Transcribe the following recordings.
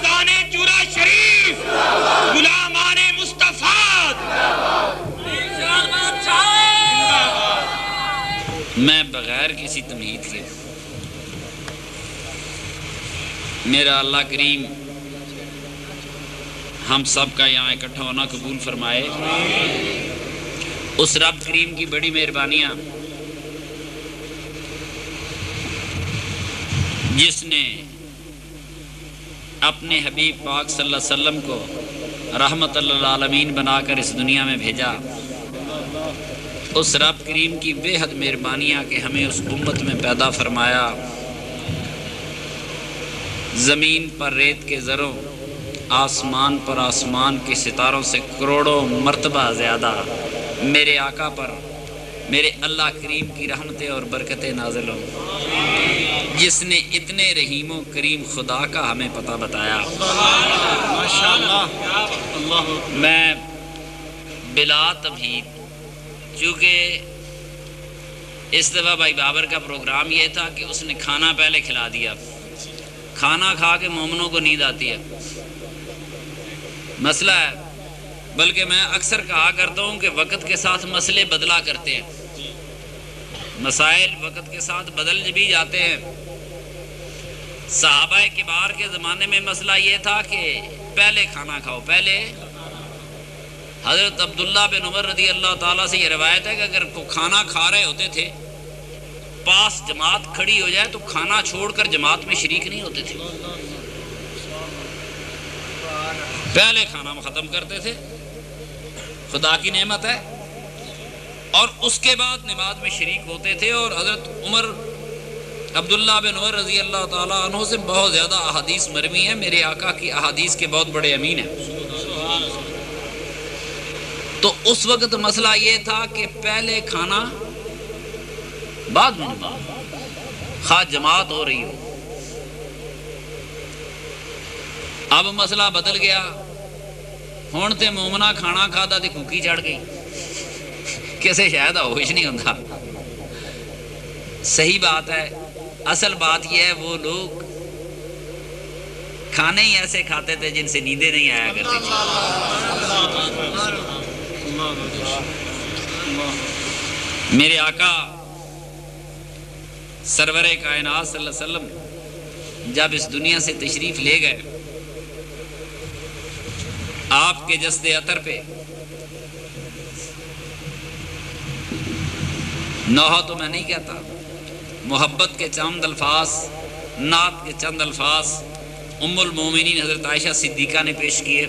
شہزانے چورا شریف غلامان مصطفیٰ. میں بغیر کسی تمہید کے میرا اللہ کریم ہم سب کا یہاں اکٹھا ہونا قبول فرمائے. اس رب کریم کی بڑی مہربانیاں جس نے اپنے حبیب پاک صلی اللہ علیہ وسلم کو رحمت للعالمین بنا کر اس دنیا میں بھیجا، اس رب کریم کی بے حد مہربانیاں کہ ہمیں اس امت میں پیدا فرمایا. زمین پر ریت کے ذروں، آسمان پر آسمان کے ستاروں سے کروڑوں مرتبہ زیادہ میرے آقا پر میرے اللہ کریم کی رحمتیں اور برکتیں نازل ہوں، جس نے اتنے رحیم و کریم خدا کا ہمیں پتہ بتایا. میں بلا تمہید، چونکہ اس دفعہ بھائی بابر کا پروگرام یہ تھا کہ اس نے کھانا پہلے کھلا دیا. کھانا کھا کے مومنوں کو نیند آتی ہے، مسئلہ ہے. بلکہ میں اکثر کہا کرتا ہوں کہ وقت کے ساتھ مسئلے بدلا کرتے ہیں، مسائل وقت کے ساتھ بدل بھی جاتے ہیں. صحابہ کبار کے زمانے میں مسئلہ یہ تھا کہ پہلے کھانا کھاؤ. پہلے حضرت عبداللہ بن عمر رضی اللہ تعالیٰ سے یہ روایت ہے کہ اگر وہ کھانا کھا رہے ہوتے تھے، پاس جماعت کھڑی ہو جائے تو کھانا چھوڑ کر جماعت میں شریک نہیں ہوتے تھے، پہلے کھانا ختم کرتے تھے. خدا کی نعمت ہے. اور اس کے بعد نماز میں شریک ہوتے تھے. اور حضرت عبداللہ بن عمر رضی اللہ تعالیٰ عنہ سے بہت زیادہ احادیث مروی ہیں، میرے آقا کی احادیث کے بہت بڑے امین ہیں. تو اس وقت مسئلہ یہ تھا کہ پہلے کھانا بعد میں خواہ جماعت ہو رہی ہو. اب مسئلہ بدل گیا. ہون تے مومنہ کھانا کھادا تے کھوکی چڑھ گئی، کسے شاید ہوش نہیں ہوتا. صحیح بات ہے. اصل بات یہ ہے وہ لوگ کھانے ہی ایسے کھاتے تھے جن سے نیندیں نہیں آیا کرتی تھی. میرے آقا سرور کائنات صلی اللہ علیہ وسلم جب اس دنیا سے تشریف لے گئے، آپ کے جسد عطر پہ نوحہ تو میں نہیں کہتا، محبت کے چند الفاظ، نعت کے چند الفاظ ام المومنین حضرت عائشہ صدیقہ نے پیش کیے.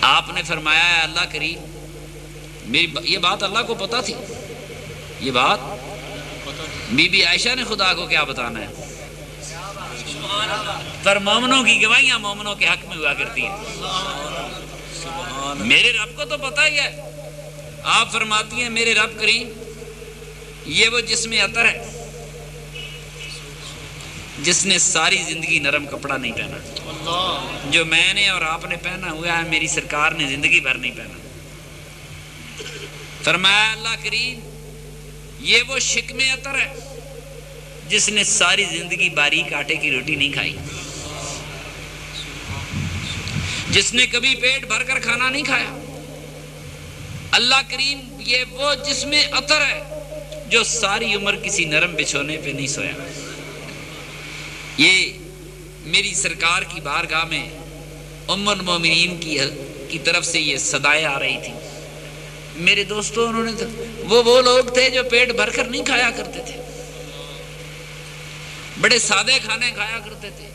آپ نے فرمایا ہے اللہ کریم، یہ بات اللہ کو پتہ تھی، یہ بات بی بی عائشہ نے خدا کو کیا بتانا ہے. پر مومنوں کی گواہیاں مومنوں کے حق میں ہوا کرتی ہیں. میرے رب کو تو پتہ ہی ہے. آپ فرماتی ہیں میرے رب کریم یہ وہ جسم عطر ہے جس نے ساری زندگی نرم کپڑا نہیں پہنا، جو میں نے اور آپ نے پہنا ہوا ہے میری سرکار نے زندگی بھر نہیں پہنا. فرمایا اللہ کریم یہ وہ شکم عطر ہے جس نے ساری زندگی باریک آٹے کی روٹی نہیں کھائی، جس نے کبھی پیٹ بھر کر کھانا نہیں کھایا. اللہ کریم یہ وہ جسم عطر ہے جو ساری عمر کسی نرم بچھونے پہ نہیں سویا. یہ میری سرکار کی بارگاہ میں ام المومنین کی طرف سے یہ صدائیں آ رہی تھی. میرے دوستوں انہوں نے وہ لوگ تھے جو پیٹ بھر کر نہیں کھایا کرتے تھے، بڑے سادے کھانے کھایا کرتے تھے.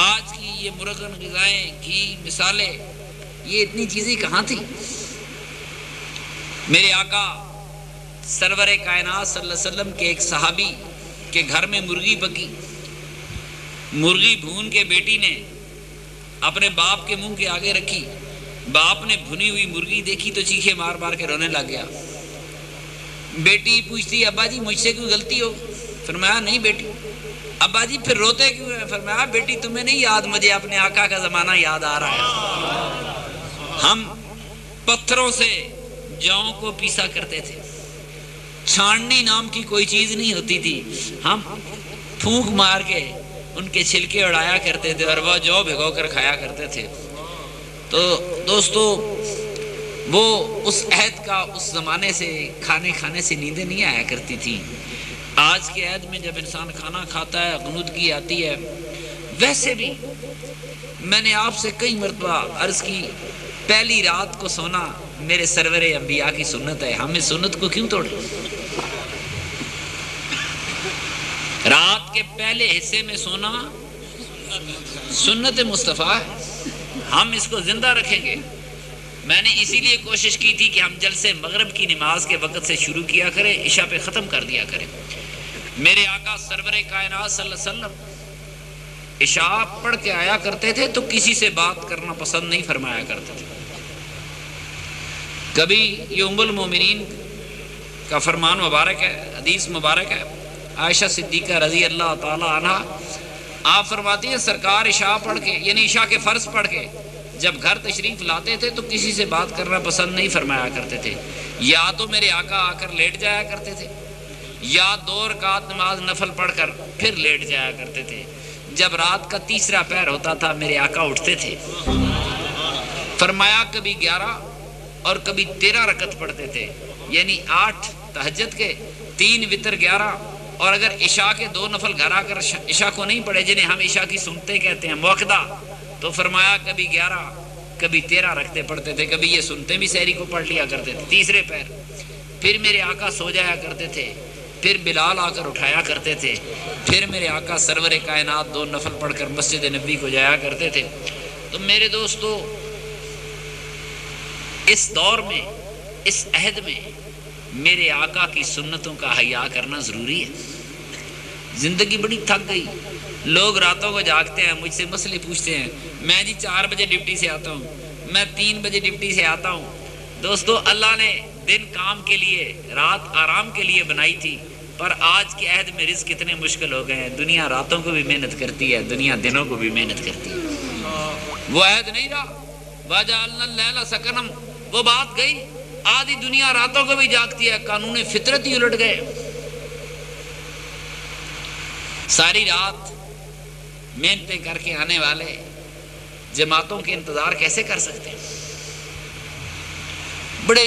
آج کی یہ مرغن غذائیں، گھی، مثالیں، یہ اتنی چیزیں کہاں تھی. میرے آقا سرور کائنات صلی اللہ علیہ وسلم کے ایک صحابی کے گھر میں مرغی پکی. مرغی بھون کے بیٹی نے اپنے باپ کے منہ کے آگے رکھی. باپ نے بھنی ہوئی مرغی دیکھی تو چیخے مار مار کے رونے لگ گیا. بیٹی پوچھتی ابا جی مجھ سے کوئی غلطی ہو؟ فرمایا نہیں بیٹی. ابا جی پھر روتے کیوں ہیں؟ فرمایا بیٹی تمہیں نہیں یاد، مجھے اپنے آقا کا زمانہ یاد آ رہا ہے. ہم پتھروں سے جاؤں کو پیسا کرتے تھے، چھاننی نام کی کوئی چیز نہیں ہوتی تھی. ہم پھونک مار کے ان کے چھلکے اڑایا کرتے تھے اور وہ جو بھگو کر کھایا کرتے تھے۔ تو دوستو وہ اس عہد کا، اس زمانے سے کھانے سے نیندیں نہیں آیا کرتی تھیں۔ آج کے عہد میں جب انسان کھانا کھاتا ہے غنودگی آتی ہے۔ ویسے بھی میں نے آپ سے کئی مرتبہ عرض کی، پہلی رات کو سونا میرے سرور انبیاء کی سنت ہے، ہم اس سنت کو کیوں توڑیں؟ رات کے پہلے حصے میں سونا سنت مصطفیٰ ہے، ہم اس کو زندہ رکھیں گے۔ میں نے اسی لیے کوشش کی تھی کہ ہم جلسے مغرب کی نماز کے وقت سے شروع کیا کریں، عشاء پہ ختم کر دیا کریں۔ میرے آقا سرور کائنات صلی اللہ علیہ وسلم عشاء پڑھ کے آیا کرتے تھے تو کسی سے بات کرنا پسند نہیں فرمایا کرتے تھے۔ کبھی یہ ام المومنین کا فرمان مبارک ہے، حدیث مبارک ہے، عائشہ صدیقہ رضی اللہ تعالی عنہ آپ فرماتی ہیں سرکار عشاء پڑھ کے، یعنی عشاء کے فرض پڑھ کے جب گھر تشریف لاتے تھے تو کسی سے بات کرنا پسند نہیں فرمایا کرتے تھے۔ یا تو میرے آقا آ کر لیٹ جایا کرتے تھے، یا 2 رکعت نماز نفل پڑھ کر پھر لیٹ جایا کرتے تھے۔ جب رات کا تیسرا پہر ہوتا تھا میرے آقا اٹھتے تھے، فرمایا کبھی 11 اور کبھی 13 رکعت پڑھتے تھے، یعنی 8 تہجد کے، 3 وتر 11، اور اگر عشاء کے 2 نفل گھر آ کر عشاء کو نہیں پڑھے جنہیں ہم عشاء کی سنتے کہتے ہیں موقدہ، تو فرمایا کبھی 11 کبھی 13 رکھتے پڑھتے تھے۔ کبھی یہ سنتے بھی سحری کو پڑھ لیا کرتے تھے تیسرے پہر۔ پھر میرے آقا سو جایا کرتے تھے، پھر بلال آ کر اٹھایا کرتے تھے، پھر میرے آقا سرور کائنات 2 نفل پڑھ کر مسجد نبی کو جایا کرتے تھے۔ تو میرے دوستو اس دور میں، اس عہد میں میرے آقا کی سنتوں کا حیا کرنا ضروری ہے۔ زندگی بڑی تھک گئی، لوگ راتوں کو جاگتے ہیں، مجھ سے مسئلے پوچھتے ہیں، میں جی 4 بجے ڈیوٹی سے آتا ہوں، میں 3 بجے ڈیوٹی سے آتا ہوں۔ دوستو اللہ نے دن کام کے لیے، رات آرام کے لیے بنائی تھی، پر آج کے عہد میں رزق کتنے مشکل ہو گئے ہیں۔ دنیا راتوں کو بھی محنت کرتی ہے، دنیا دنوں کو بھی محنت کرتی ہے۔ وہ عہد نہیں رہا، وَجَعَلْنَا اللَّيْلَ سَكَنًا، وہ بات گئی۔ آدھی دنیا راتوں کو بھی جاگتی ہے، قانون فطرت ہی الٹ گئے۔ ساری رات محنتیں کر کے آنے والے جماعتوں کے انتظار کیسے کر سکتے ہیں؟ بڑے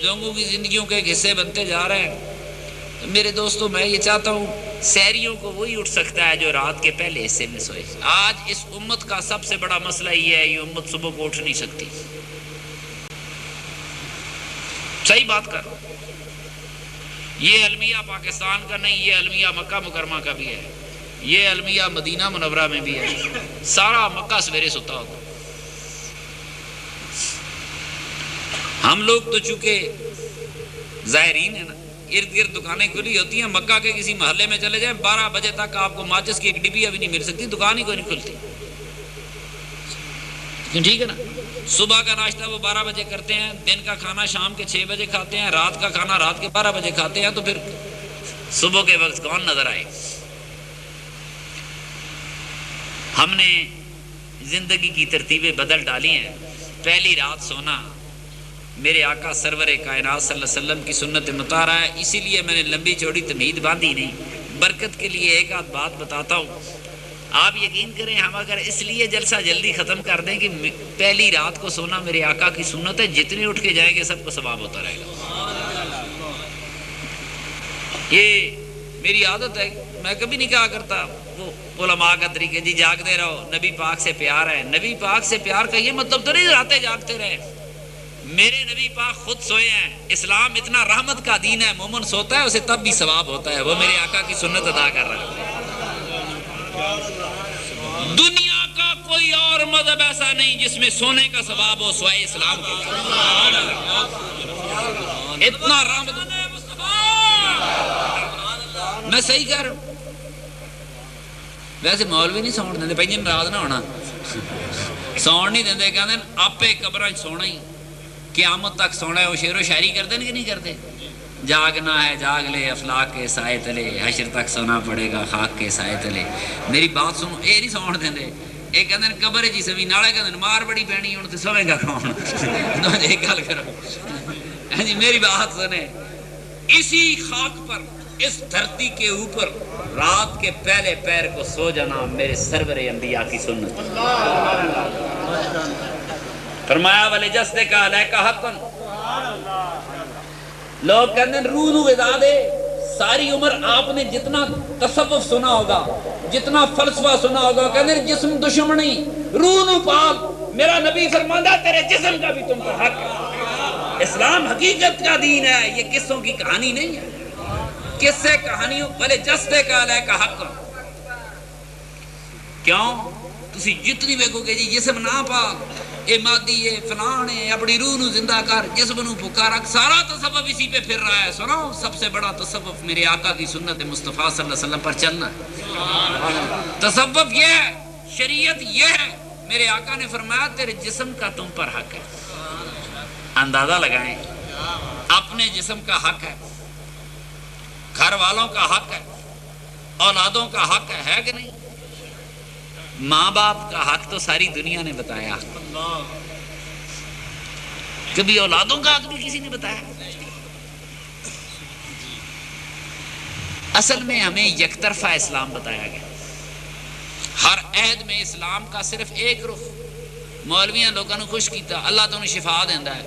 لوگوں کی زندگیوں کے ایک حصے بنتے جا رہے ہیں۔ تو میرے دوستو میں یہ چاہتا ہوں سحریوں کو وہی اٹھ سکتا ہے جو رات کے پہلے حصے میں سوئے۔ آج اس امت کا سب سے بڑا مسئلہ یہ ہے، یہ امت صبح کو اٹھ نہیں سکتی۔ صحیح بات کر، یہ المیہ پاکستان کا نہیں، یہ المیہ مکہ مکرمہ کا بھی ہے، یہ المیہ مدینہ منورہ میں بھی ہے۔ سارا مکہ سویرے سوتا ہوتا۔ ہم لوگ تو چونکہ ظاہرین ہیں نا، ارد گرد دکانیں کھلی ہوتی ہیں، مکہ کے کسی محلے میں چلے جائیں 12 بجے تک آپ کو ماچس کی ایک ڈبیا بھی نہیں مل سکتی، دکان ہی کوئی نہیں کھلتی۔ ٹھیک ہے نا، صبح کا ناشتہ وہ 12 بجے کرتے ہیں، دن کا کھانا شام کے 6 بجے کھاتے ہیں، رات کا کھانا رات کے 12 بجے کھاتے ہیں، تو پھر صبح کے وقت کون نظر آئے؟ ہم نے زندگی کی ترتیبیں بدل ڈالی ہیں۔ پہلی رات سونا میرے آقا سرور کائنات صلی اللہ علیہ وسلم کی سنت مطالعہ ہے، اسی لیے میں نے لمبی چوڑی تمہید باندھی نہیں۔ برکت کے لیے ایک آدھ بات بتاتا ہوں، آپ یقین کریں ہم اگر اس لیے جلسہ جلدی ختم کر دیں کہ پہلی رات کو سونا میرے آقا کی سنت ہے، جتنے اٹھ کے جائیں گے سب کو ثواب ہوتا رہے گا۔ یہ میری عادت ہے، میں کبھی نہیں کہا کرتا وہ علماء کا طریقے جی جاگتے رہو، نبی پاک سے پیار ہے۔ نبی پاک سے پیار کا یہ مطلب تو نہیں راتیں جاگتے رہے، میرے نبی پاک خود سوئے ہیں۔ اسلام اتنا رحمت کا دین ہے، مومن سوتا ہے اسے تب بھی ثواب ہوتا ہے، وہ میرے آقا کی سنت ادا کر رہا ہے۔ دنیا کا کوئی اور مذہب ایسا نہیں جس میں سونے کا ثواب ہو سوائے اسلام کے۔ اتنا رحمت، میں صحیح کہہ رہا ہوں۔ ویسے مولوی نہیں سون دیں، بھائی ناراض نہ ہونا، سون نہیں دیں، کہتے آپے قبراں سونا ہی، قیامت تک سونا ہے۔ وہ شعر و شاعری کرتے کہ نہیں کرتے؟ جاگنا ہے جاگ لے افلاک کے سائے تلے، حشر تک سونا پڑے گا خاک کے سائے تلے۔ میری بات سنو، یہ نہیں سون دیں، یہ کہتے ہیں قبر جی سوی، نالے کہتے ہیں مار بڑی پینی ہوں تو سوے گا کون؟ ایک گل کرو جی، میری بات سنیں، اسی خاک پر اس دھرتی کے اوپر رات کے پہلے پیر کو سو جانا میرے سرور انبیاء کی سنت. فرمایا وَلِجَسْدِكَ عَلَيْكَ حَقٌّ. لوگ کہتے ہیں روح نو غذا دے. ساری عمر آپ نے جتنا تصوف سنا ہوگا, جتنا فلسفہ سنا ہوگا, کہتے ہیں جسم دشمنی, روح نو پال. میرا نبی فرماتا تیرے جسم کا بھی تم پر حق ہے. اسلام حقیقت کا دین ہے, یہ قصوں کی کہانی نہیں ہے. قصے کہانیوں بھلے جستے کا علیہ کا حق. کیوں تسی جتنی ویکھو گے جی جسم نہ پاک, اے مادی ہے, فلان ہے, اپنی روح نو زندہ کر, جسم نو پکا رکھ, سارا تصوف اسی پہ پھر رہا ہے. سنو سب سے بڑا تصوف میرے آقا کی سنت مصطفیٰ صلی اللہ علیہ وسلم پر چلنا ہے. تصوف یہ ہے, شریعت یہ ہے. میرے آقا نے فرمایا تیرے جسم کا تم پر حق ہے. اندازہ لگائیں, اپنے جسم کا حق ہے, گھر والوں کا حق ہے, اولادوں کا حق ہے کہ نہیں؟ ماں باپ کا حق تو ساری دنیا نے بتایا, کبھی اولادوں کا حق بھی کسی نے بتایا؟ اصل میں ہمیں یک طرفہ اسلام بتایا گیا. ہر عہد میں اسلام کا صرف ایک رخ. مولویاں لوگوں نے خوش کیتا, اللہ تو انہیں شفا دیندا ہے.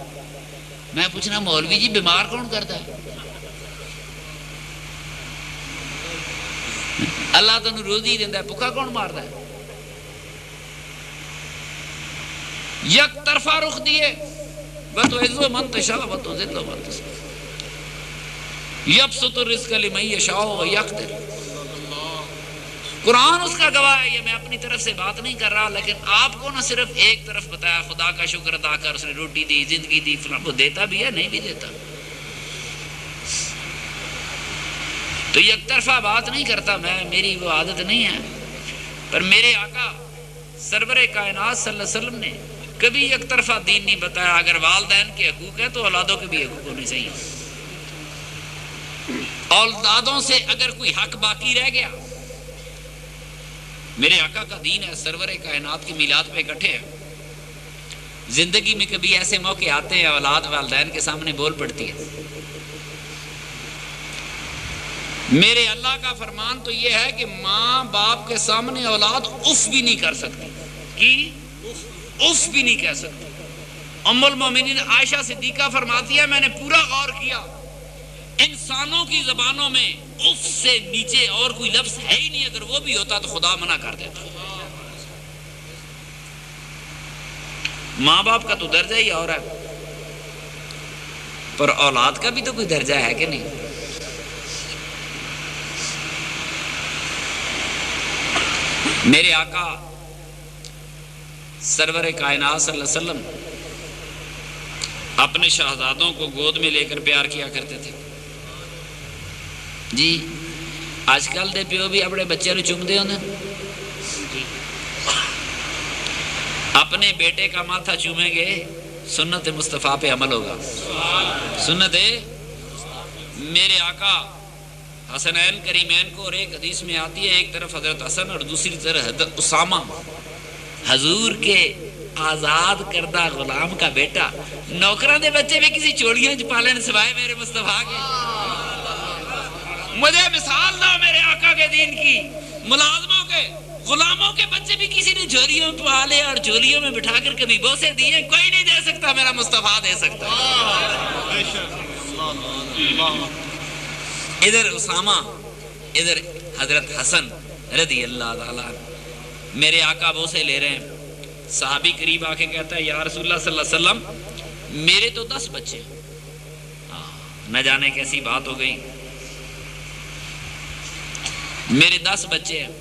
میں پوچھنا مولوی جی بیمار کون کرتا ہے؟ اللہ تو روزی دیندا ہے, بھوکا کون ماردا ہے؟ یک طرفہ رخ دیے, وَتُعِزُّ مَن تَشَاءُ وَتُذِلُّ مَن تَشَاءُ يَبْسُطُ الرِّزْقَ لِمَن يَشَاءُ وَيَقْدِرُ. قرآن اس کا گواہ ہے. یہ میں اپنی طرف سے بات نہیں کر رہا, لیکن آپ کو نہ صرف ایک طرف بتایا, خدا کا شکر ادا کر, اس نے روٹی دی, زندگی دی, فلاں. وہ دیتا بھی ہے, نہیں بھی دیتا. تو یک طرفہ بات نہیں کرتا میں, میری وہ عادت نہیں ہے. پر میرے آقا سرور کائنات صلی اللہ علیہ وسلم نے کبھی یک طرفہ دین نہیں بتایا. اگر والدین کے حقوق ہیں تو اولادوں کے بھی حقوق ہونے چاہیے. اولادوں سے اگر کوئی حق باقی رہ گیا, میرے آقا کا دین ہے, سرور کائنات کی میلاد پہ اکٹھے ہیں. زندگی میں کبھی ایسے موقع آتے ہیں اولاد والدین کے سامنے بول پڑتی ہے. میرے اللہ کا فرمان تو یہ ہے کہ ماں باپ کے سامنے اولاد اف بھی نہیں کر سکتی, کہ اف بھی نہیں کہہ سکتی. ام المومنین عائشہ صدیقہ فرماتی ہے میں نے پورا غور کیا, انسانوں کی زبانوں میں اف سے نیچے اور کوئی لفظ ہے ہی نہیں. اگر وہ بھی ہوتا تو خدا منع کر دیتا. ماں باپ کا تو درجہ ہی اور ہے, پر اولاد کا بھی تو کوئی درجہ ہے کہ نہیں؟ میرے آقا سرور کائنات صلی اللہ علیہ وسلم اپنے شہزادوں کو گود میں لے کر پیار کیا کرتے تھے. جی آج کل دے پیو بھی اپنے بچے نو چومدے ہوندے, اپنے بیٹے کا ماتھا چومیں گے, سنت مصطفیٰ پہ عمل ہوگا. سنت میرے آقا حسنین کریمین کو, اور ایک حدیث میں آتی ہے ایک طرف حضرت حسن اور دوسری طرف حضرت اسامہ, حضور کے آزاد کردہ غلام کا بیٹا. نوکروں دے بچے بھی کسی چوڑیاں پالن سوائے میرے مصطفیٰ کے. مجھے مثال دو میرے آقا کے دین کی. ملازموں کے غلاموں کے بچے بھی کسی نے جھولیوں میں پالے اور جھولیوں میں بٹھا کر کبھی بوسے دیے, کوئی نہیں دے سکتا, میرا مصطفیٰ دے سکتا. ادھر اسامہ, ادھر حضرت حسن رضی اللہ تعالیٰ. میرے آقا بوسے لے رہے ہیں. صحابی قریب آ کے کہتا ہے یا رسول اللہ صلی اللہ علیہ وسلم میرے تو 10 بچے. نہ جانے کیسی بات ہو گئی, میرے 10 بچے ہیں,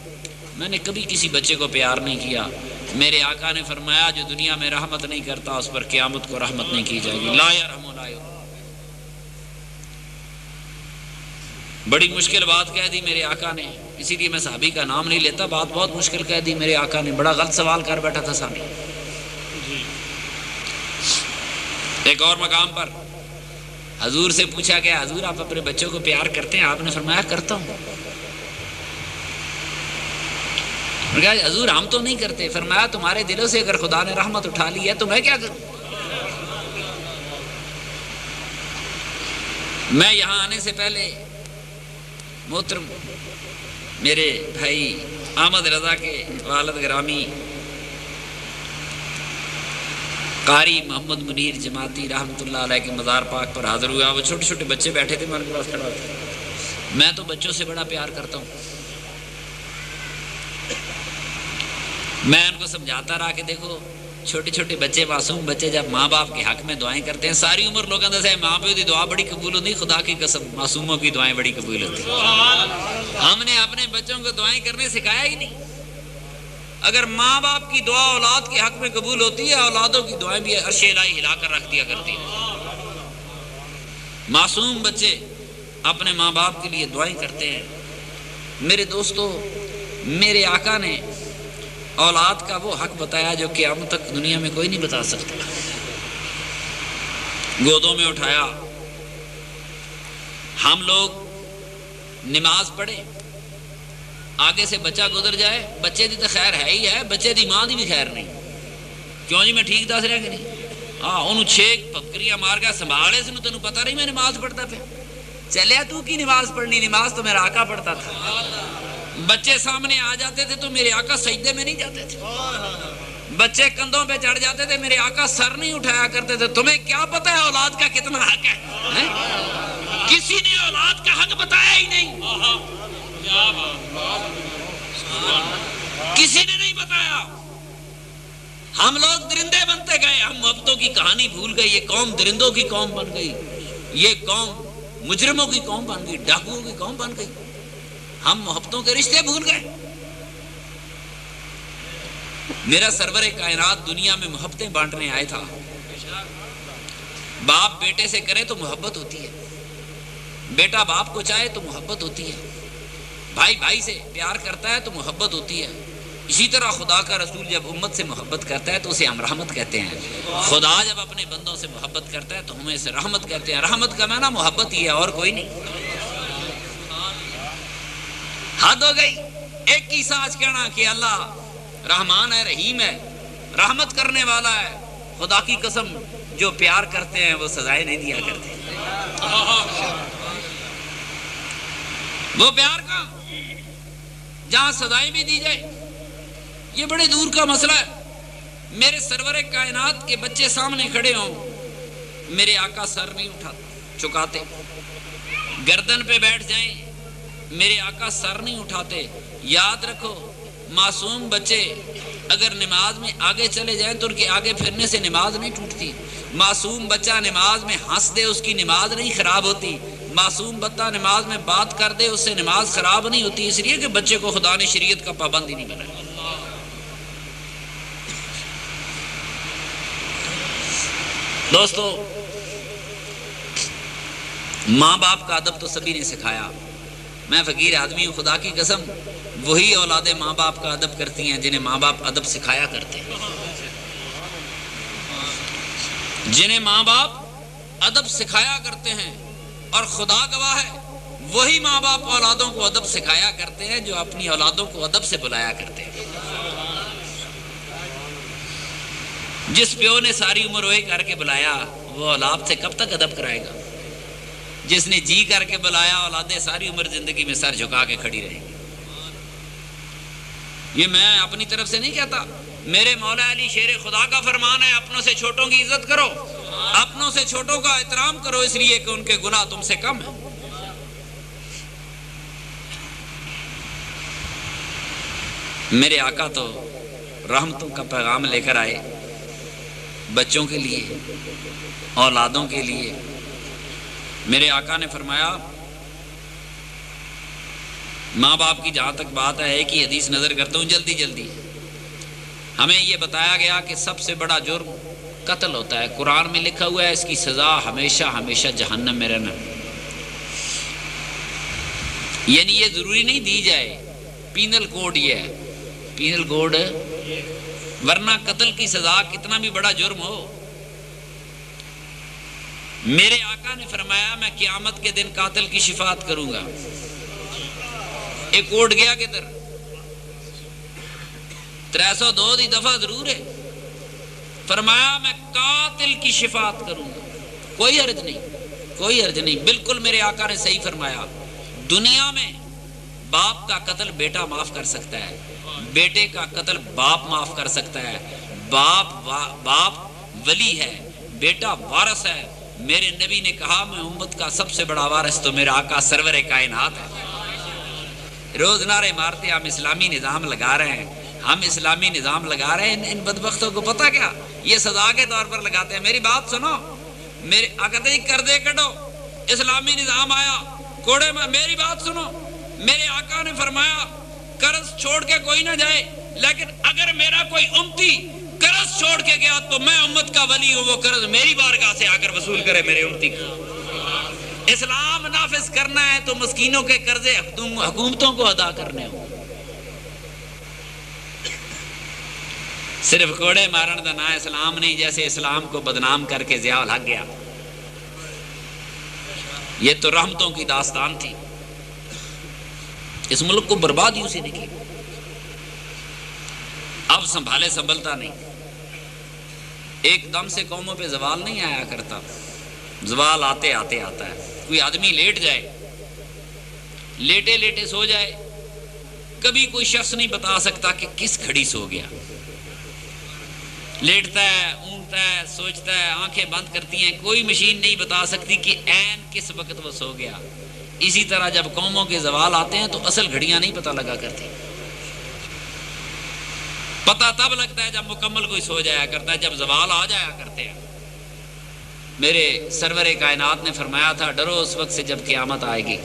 میں نے کبھی کسی بچے کو پیار نہیں کیا. میرے آقا نے فرمایا جو دنیا میں رحمت نہیں کرتا اس پر قیامت کو رحمت نہیں کی جائے گی. لا یرحم لا یرحم. بڑی مشکل بات کہہ دی میرے آقا نے, اسی لیے میں صحابی کا نام نہیں لیتا, بات بہت مشکل کہہ دی میرے آقا نے. بڑا غلط سوال کر بیٹھا تھا صحابی. ایک اور مقام پر حضور سے پوچھا گیا حضور آپ اپنے بچوں کو پیار کرتے ہیں؟ آپ نے فرمایا کرتا ہوں. حضور ہم تو نہیں کرتے. فرمایا تمہارے دلوں سے اگر خدا نے رحمت اٹھا لی ہے تو میں کیا کروں؟ میں یہاں آنے سے پہلے محترم میرے بھائی احمد رضا کے والد گرامی قاری محمد منیر جماعتی رحمۃ اللہ علیہ کے مزار پاک پر حاضر ہوا. وہ چھوٹے چھوٹے بچے بیٹھے تھے، میں ان کے پاس کھڑا تھا. میں تو بچوں سے بڑا پیار کرتا ہوں. میں ان کو سمجھاتا رہا کہ دیکھو چھوٹے چھوٹے بچے، معصوم بچے جب ماں باپ کے حق میں دعائیں کرتے ہیں، ساری عمر لوگوں نے کہا ماں پیو کی دعا بڑی قبول ہوتی، خدا کی قسم معصوموں کی دعائیں بڑی قبول ہوتی. ہم نے اپنے بچوں کو دعائیں کرنے سکھایا ہی نہیں. اگر ماں باپ کی دعا اولاد کے حق میں قبول ہوتی ہے، اولادوں کی دعائیں بھی عرش الہی ہلا کر رکھ دیا کرتی ہیں. معصوم بچے اپنے ماں باپ کے لیے دعائیں کرتے ہیں. میرے دوستو، میرے آقا نے اولاد کا وہ حق بتایا جو قیامت تک دنیا میں کوئی نہیں بتا سکتا. گودوں میں اٹھایا، ہم لوگ نماز پڑھے، آگے سے بچہ گزر جائے، بچے دی تو خیر ہے ہی ہے، بچے دی ماں دی بھی خیر نہیں. کیوں جی میں ٹھیک دس رہا کہ نہیں؟ ہاں انہوں 6 پکریاں مار کے سنبھالے سے تینوں پتہ نہیں میں نماز پڑھتا پہ. چلے تو کی نماز پڑھنی، نماز تو میرا آقا پڑھتا تھا. بچے سامنے آ جاتے تھے تو میرے آقا سجدے میں نہیں جاتے تھے. بچے کندھوں پہ چڑھ جاتے تھے، میرے آقا سر نہیں اٹھایا کرتے تھے. تمہیں کیا پتہ ہے اولاد کا کتنا حق ہے؟ کسی نے اولاد کا حق بتایا ہی نہیں، کسی نے نہیں بتایا. ہم لوگ درندے بنتے گئے، ہم محبتوں کی کہانی بھول گئے. یہ قوم درندوں کی قوم بن گئی، یہ قوم مجرموں کی قوم بن گئی، ڈاکوؤں کی قوم بن گئی. ہم محبتوں کے رشتے بھول گئے. میرا سرور کائنات دنیا میں محبتیں بانٹنے آیا تھا. باپ بیٹے سے کرے تو محبت ہوتی ہے، بیٹا باپ کو چاہے تو محبت ہوتی ہے، بھائی بھائی سے پیار کرتا ہے تو محبت ہوتی ہے. اسی طرح خدا کا رسول جب امت سے محبت کرتا ہے تو اسے ہم رحمت کہتے ہیں. خدا جب اپنے بندوں سے محبت کرتا ہے تو ہمیں اسے رحمت کہتے ہیں. رحمت کا معنی محبت ہی ہے اور کوئی نہیں. حد ہو گئی. ایک ہی ساج کہنا کہ اللہ رحمان ہے، رحیم ہے، رحمت کرنے والا ہے. خدا کی قسم جو پیار کرتے ہیں وہ سزائیں نہیں دیا کرتے. وہ پیار کا جہاں سزائیں بھی دی جائے یہ بڑے دور کا مسئلہ ہے. میرے سرور کائنات کے بچے سامنے کھڑے ہوں، میرے آقا سر نہیں چکاتے. گردن پہ بیٹھ جائیں، میرے آقا سر نہیں اٹھاتے. یاد رکھو معصوم بچے اگر نماز میں آگے چلے جائیں تو ان کے آگے پھرنے سے نماز نہیں ٹوٹتی. معصوم بچہ نماز میں ہنس دے اس کی نماز نہیں خراب ہوتی. معصوم بچہ نماز میں بات کر دے اس سے نماز خراب نہیں ہوتی، اس لیے کہ بچے کو خدا نے شریعت کا پابند ہی نہیں بنایا. دوستو، ماں باپ کا ادب تو سبھی نے سکھایا. میں فقیر آدمی ہوں، خدا کی قسم وہی اولادیں ماں باپ کا ادب کرتی ہیں جنہیں ماں باپ ادب سکھایا کرتے ہیں. جنہیں ماں باپ ادب سکھایا کرتے ہیں، اور خدا گواہ ہے وہی ماں باپ اولادوں کو ادب سکھایا کرتے ہیں جو اپنی اولادوں کو ادب سے بلایا کرتے ہیں. جس پیو نے ساری عمر روئے کر کے بلایا وہ اولاد سے کب تک ادب کرائے گا؟ جس نے جی کر کے بلایا اولادیں ساری عمر زندگی میں سر جھکا کے کھڑی رہیں گی. یہ میں اپنی طرف سے نہیں کہتا، میرے مولا علی شیر خدا کا فرمان ہے، اپنوں سے چھوٹوں کی عزت کرو، اپنوں سے چھوٹوں کا احترام کرو، اس لیے کہ ان کے گناہ تم سے کم ہیں. میرے آقا تو رحمتوں کا پیغام لے کر آئے بچوں کے لیے، اولادوں کے لیے. میرے آقا نے فرمایا، ماں باپ کی جہاں تک بات ہے ایک ہی حدیث نظر کرتا ہوں جلدی جلدی. ہمیں یہ بتایا گیا کہ سب سے بڑا جرم قتل ہوتا ہے. قرآن میں لکھا ہوا ہے اس کی سزا ہمیشہ ہمیشہ جہنم میں رہنا. یعنی یہ ضروری نہیں دی جائے، پینل کوڈ یہ ہے، پینل کوڈ، ورنہ قتل کی سزا کتنا بھی بڑا جرم ہو. میرے آقا نے فرمایا میں قیامت کے دن قاتل کی شفاعت کروں گا. ایک کوڈ گیا کدھر؟ 302 دی دفعہ ضرور ہے. فرمایا میں قاتل کی شفاعت کروں گا. کوئی حرج نہیں، کوئی حرج نہیں. بالکل میرے آقا نے صحیح فرمایا. دنیا میں باپ کا قتل بیٹا معاف کر سکتا ہے، بیٹے کا قتل باپ معاف کر سکتا ہے، باپ ولی ہے، بیٹا وارث ہے۔ میرے نبی نے کہا میں امت کا سب سے بڑا وارث تو میرا آقا سرور کائنات ہے۔ روز نعرے مارتے ہم اسلامی نظام لگا رہے ہیں، ہم اسلامی نظام لگا رہے ہیں، ان بدبختوں کو پتہ کیا یہ سزا کے طور پر لگاتے ہیں۔ میری بات سنو، میرے آقا کر دے کٹو، اسلامی نظام آیا کوڑے میں، میری بات سنو، میرے آقا نے فرمایا قرض چھوڑ کے کوئی نہ جائے، لیکن اگر میرا کوئی امتی قرض چھوڑ کے گیا تو میں امت کا ولی ہوں، وہ قرض میری بارگاہ سے آ کر وصول کرے میرے امتی کو۔ اسلام نافذ کرنا ہے تو مسکینوں کے قرضے حکومتوں کو ادا کرنے ہوں۔ صرف کوڑے مارن دا نا اسلام نہیں، جیسے اسلام کو بدنام کر کے ضیاء لگ گیا۔ یہ تو رحمتوں کی داستان تھی، اس ملک کو بربادیوں سے نکلی۔ اب سنبھالے سنبھلتا نہیں، ایک دم سے قوموں پہ زوال نہیں آیا کرتا، زوال آتے آتے آتا ہے۔ کوئی آدمی لیٹ جائے، لیٹے لیٹے سو جائے، کبھی کوئی شخص نہیں بتا سکتا کہ کس گھڑی سو گیا۔ لیٹتا ہے، اونگتا ہے، سوچتا ہے، آنکھیں بند کرتی ہیں، کوئی مشین نہیں بتا سکتی کہ عین کس وقت وہ سو گیا۔ اسی طرح جب قوموں کے زوال آتے ہیں تو اصل گھڑیاں نہیں پتہ لگا کرتی، پتہ تب لگتا ہے جب مکمل کوئی سو جایا کرتا ہے، جب زوال آ جایا کرتے ہیں۔ میرے سرور کائنات نے فرمایا تھا ڈرو اس وقت سے جب قیامت آئے گی،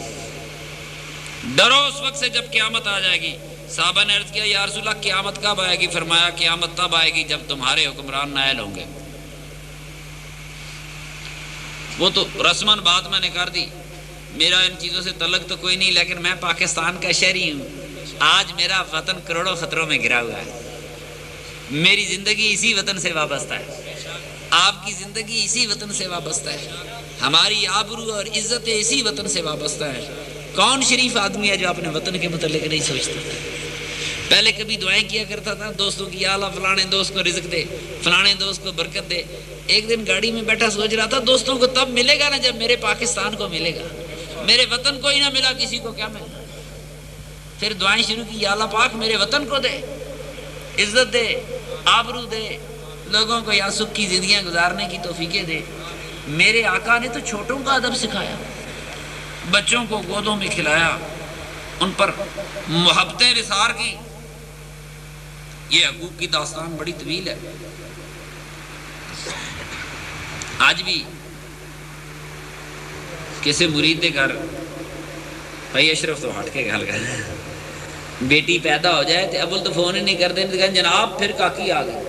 ڈرو اس وقت سے جب قیامت آ جائے گی۔ صحابہ نے عرض کیا یا رسول اللہ قیامت کب آئے گی؟ فرمایا قیامت تب آئے گی جب تمہارے حکمران نائل ہوں گے۔ وہ تو رسماً بات میں نے کر دی، میرا ان چیزوں سے تعلق تو کوئی نہیں، لیکن میں پاکستان کا شہری ہوں، آج میرا وطن کروڑوں خطروں میں گرا ہوا ہے، میری زندگی اسی وطن سے وابستہ ہے، آپ کی زندگی اسی وطن سے وابستہ ہے، ہماری آبرو اور عزت اسی وطن سے وابستہ ہے۔ کون شریف آدمی ہے جو اپنے وطن کے متعلق نہیں سوچتا؟ پہلے کبھی دعائیں کیا کرتا تھا دوستوں کی، یا اللہ فلانے دوست کو رزق دے، فلانے دوست کو برکت دے۔ ایک دن گاڑی میں بیٹھا سوچ رہا تھا دوستوں کو تب ملے گا نا جب میرے پاکستان کو ملے گا، میرے وطن کو ہی نہ ملا کسی کو کیا ملے؟ پھر دعائیں شروع کی، یا اللہ پاک میرے وطن کو دے، عزت دے، آبرو دے، لوگوں کو یہاں سکھ کی زندگیاں گزارنے کی توفیقیں دے۔ میرے آقا نے تو چھوٹوں کا ادب سکھایا، بچوں کو گودوں میں کھلایا، ان پر محبتیں نثار کی۔ یہ حقوق کی داستان بڑی طویل ہے۔ آج بھی کسی مرید کے گھر بھائی اشرف تو ہٹ کے گل کر بیٹی پیدا ہو جائے تو ابل تو فون ہی نہیں کرتے، جناب پھر کاکی آ گئی،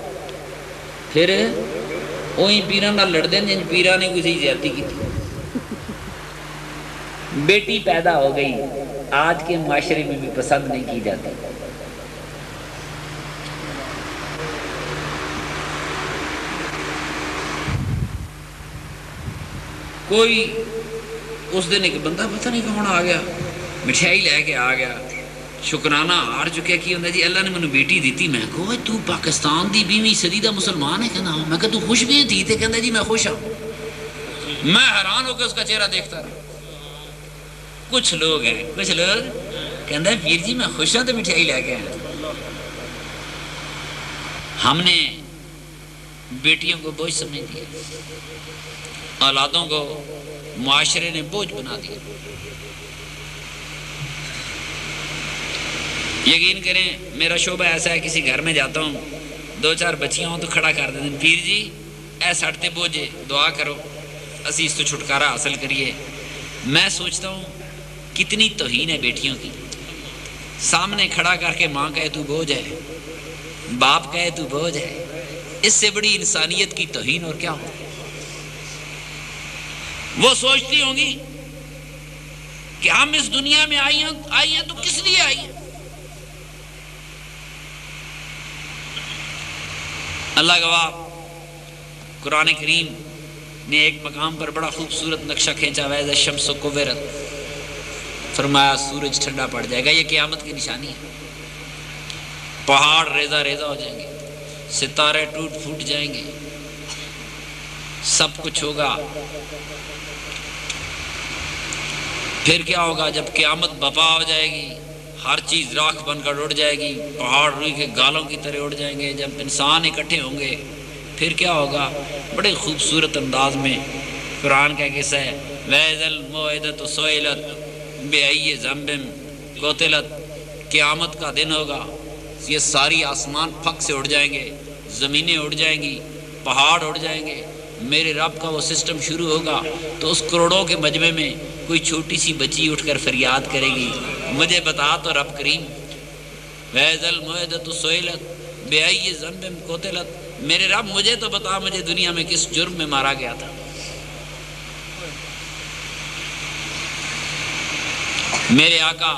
پھر وہی پیران نال لڑتے ہیں جن پیران نے کسی زیادتی کی تھی۔ بیٹی پیدا ہو گئی آج کے معاشرے میں بھی پسند نہیں کی جاتی۔ کوئی اس دن ایک بندہ پتہ نہیں کون آ گیا، مٹھائی لے کے آ گیا، شکرانہ ہار چکیا کی ہوتا جی اللہ نے مجھے بیٹی دیتی۔ میں کہو تو پاکستان دی 20ویں صدی دا مسلمان ہے؟ کہنا ہوں۔ میں کہا تو خوش بھی تھی؟ تے کہنا جی میں خوش ہوں۔ میں حیران ہو کے اس کا چہرہ دیکھتا رہا۔ کچھ لوگ ہیں، کچھ لوگ کہنا ہے پیر جی میں خوش ہوں تو مٹھائی لے کے آیا۔ ہم نے بیٹیوں کو بوجھ سمجھ دیا، اولادوں کو معاشرے نے بوجھ بنا دیا۔ یقین کریں میرا شعبہ ایسا ہے، کسی گھر میں جاتا ہوں 2-4 بچیاں ہوں تو کھڑا کر دیتے ہیں، پیر جی اے سٹتے بوجھے دعا کرو اسی اس تو چھٹکارا حاصل کریے۔ میں سوچتا ہوں کتنی توہین ہے بیٹیوں کی، سامنے کھڑا کر کے ماں کہے تو بوجھ ہے، باپ کہے تو بوجھ ہے، اس سے بڑی انسانیت کی توہین اور کیا ہو؟ وہ سوچتی ہوں گی کہ ہم اس دنیا میں آئی ہیں تو کس لیے آئی ہیں؟ اللہ گواہ قرآن کریم نے ایک مقام پر بڑا خوبصورت نقشہ کھینچا، وَإِذَا الشَّمْسُ كُوِّرَتْ، فرمایا سورج ٹھنڈا پڑ جائے گا، یہ قیامت کی نشانی ہے۔ پہاڑ ریزہ ریزہ ہو جائیں گے، ستارے ٹوٹ پھوٹ جائیں گے، سب کچھ ہوگا۔ پھر کیا ہوگا جب قیامت بپا ہو جائے گی، ہر چیز راکھ بن کر اڑ جائے گی، پہاڑ روئی کے گالوں کی طرح اڑ جائیں گے، جب انسان اکٹھے ہوں گے پھر کیا ہوگا؟ بڑے خوبصورت انداز میں قرآن کا قصہ ہے، وَإِذَا الْمَوْعِدَةُ سُئِلَتْ بِأَيِّ ذَنبٍ قُتِلَتْ، قیامت کا دن ہوگا، یہ ساری آسمان پھک سے اڑ جائیں گے، زمینیں اڑ جائیں گی، پہاڑ اڑ جائیں گے، میرے رب کا وہ سسٹم شروع ہوگا تو اس کروڑوں کے مجمع میں کوئی چھوٹی سی بچی اٹھ کر فریاد کرے گی، مجھے بتا تو رب کریم، وَإِذَا الْمَوْعِدَةُ سُئِلَتْ بِأَيِّ ذَنبٍ قُتِلَتْ، میرے رب مجھے تو بتا مجھے دنیا میں کس جرم میں مارا گیا تھا۔ میرے آقا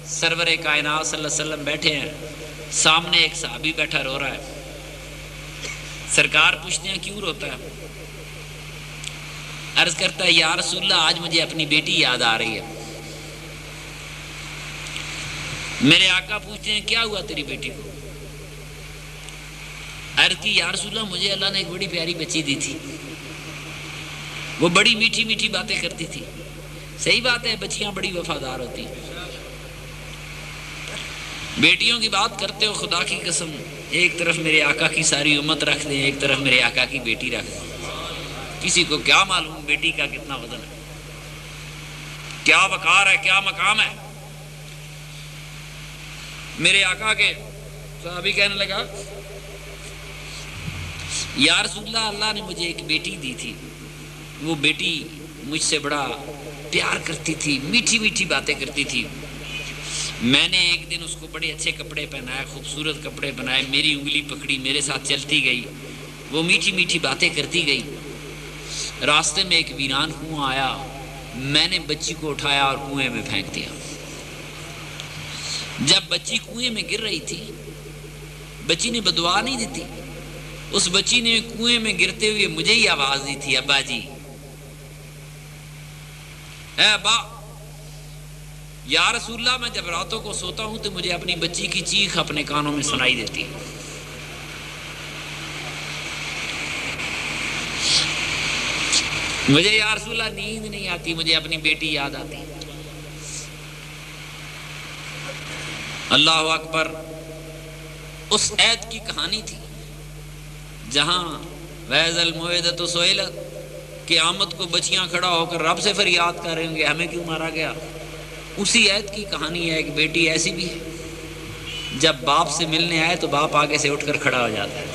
سرور کائنات صلی اللہ علیہ وسلم بیٹھے ہیں، سامنے ایک صحابی بیٹھا رو رہا ہے، سرکار پوچھتے ہیں کیوں روتا ہے؟ عرض کرتا ہے یا رسول اللہ آج مجھے اپنی بیٹی یاد آ رہی ہے۔ میرے آقا پوچھتے ہیں کیا ہوا تیری بیٹی کو؟ عرض کی یا رسول اللہ مجھے اللہ نے ایک بڑی پیاری بچی دی تھی، وہ بڑی میٹھی میٹھی باتیں کرتی تھی۔ صحیح بات ہے، بچیاں بڑی وفادار ہوتی ہیں۔ بیٹیوں کی بات کرتے ہو، خدا کی قسم ایک طرف میرے آقا کی ساری امت رکھ دیں، ایک طرف میرے آقا کی بیٹی رکھ دیں، کسی کو کیا معلوم بیٹی کا کتنا وزن ہے، کیا وقار ہے، کیا مقام ہے۔ میرے آقا کے صحابی کہنے لگا یا رسول اللہ اللہ نے مجھے ایک بیٹی دی تھی، وہ بیٹی مجھ سے بڑا پیار کرتی تھی، میٹھی میٹھی باتیں کرتی تھی، میں نے ایک دن اس کو بڑے اچھے کپڑے پہنائے، خوبصورت کپڑے بنائے، میری انگلی پکڑی، میرے ساتھ چلتی گئی، وہ میٹھی میٹھی باتیں کرتی گئی، راستے میں ایک ویران کنواں آیا، میں نے بچی کو اٹھایا اور کنویں میں پھینک دیا۔ جب بچی کنویں میں گر رہی تھی، بچی نے بدعا نہیں دی تھی، اس بچی نے کنویں میں گرتے ہوئے مجھے ہی آواز دی تھی، ابا جی، اے ابا۔ یا رسول اللہ میں جب راتوں کو سوتا ہوں تو مجھے اپنی بچی کی چیخ اپنے کانوں میں سنائی دیتی ہے۔ مجھے یا رسول اللہ نیند نہیں آتی، مجھے اپنی بیٹی یاد آتی۔ اللہ اکبر، اس عید کی کہانی تھی جہاں وَإِذَا الْمَوْعِدَةُ سُئِلَتْ، قیامت کو بچیاں کھڑا ہو کر رب سے فریاد کر رہے ہوں گے ہمیں کیوں مارا گیا۔ اسی عید کی کہانی ہے، ایک بیٹی ایسی بھی ہے جب باپ سے ملنے آئے تو باپ آگے سے اٹھ کر کھڑا ہو جاتا ہے۔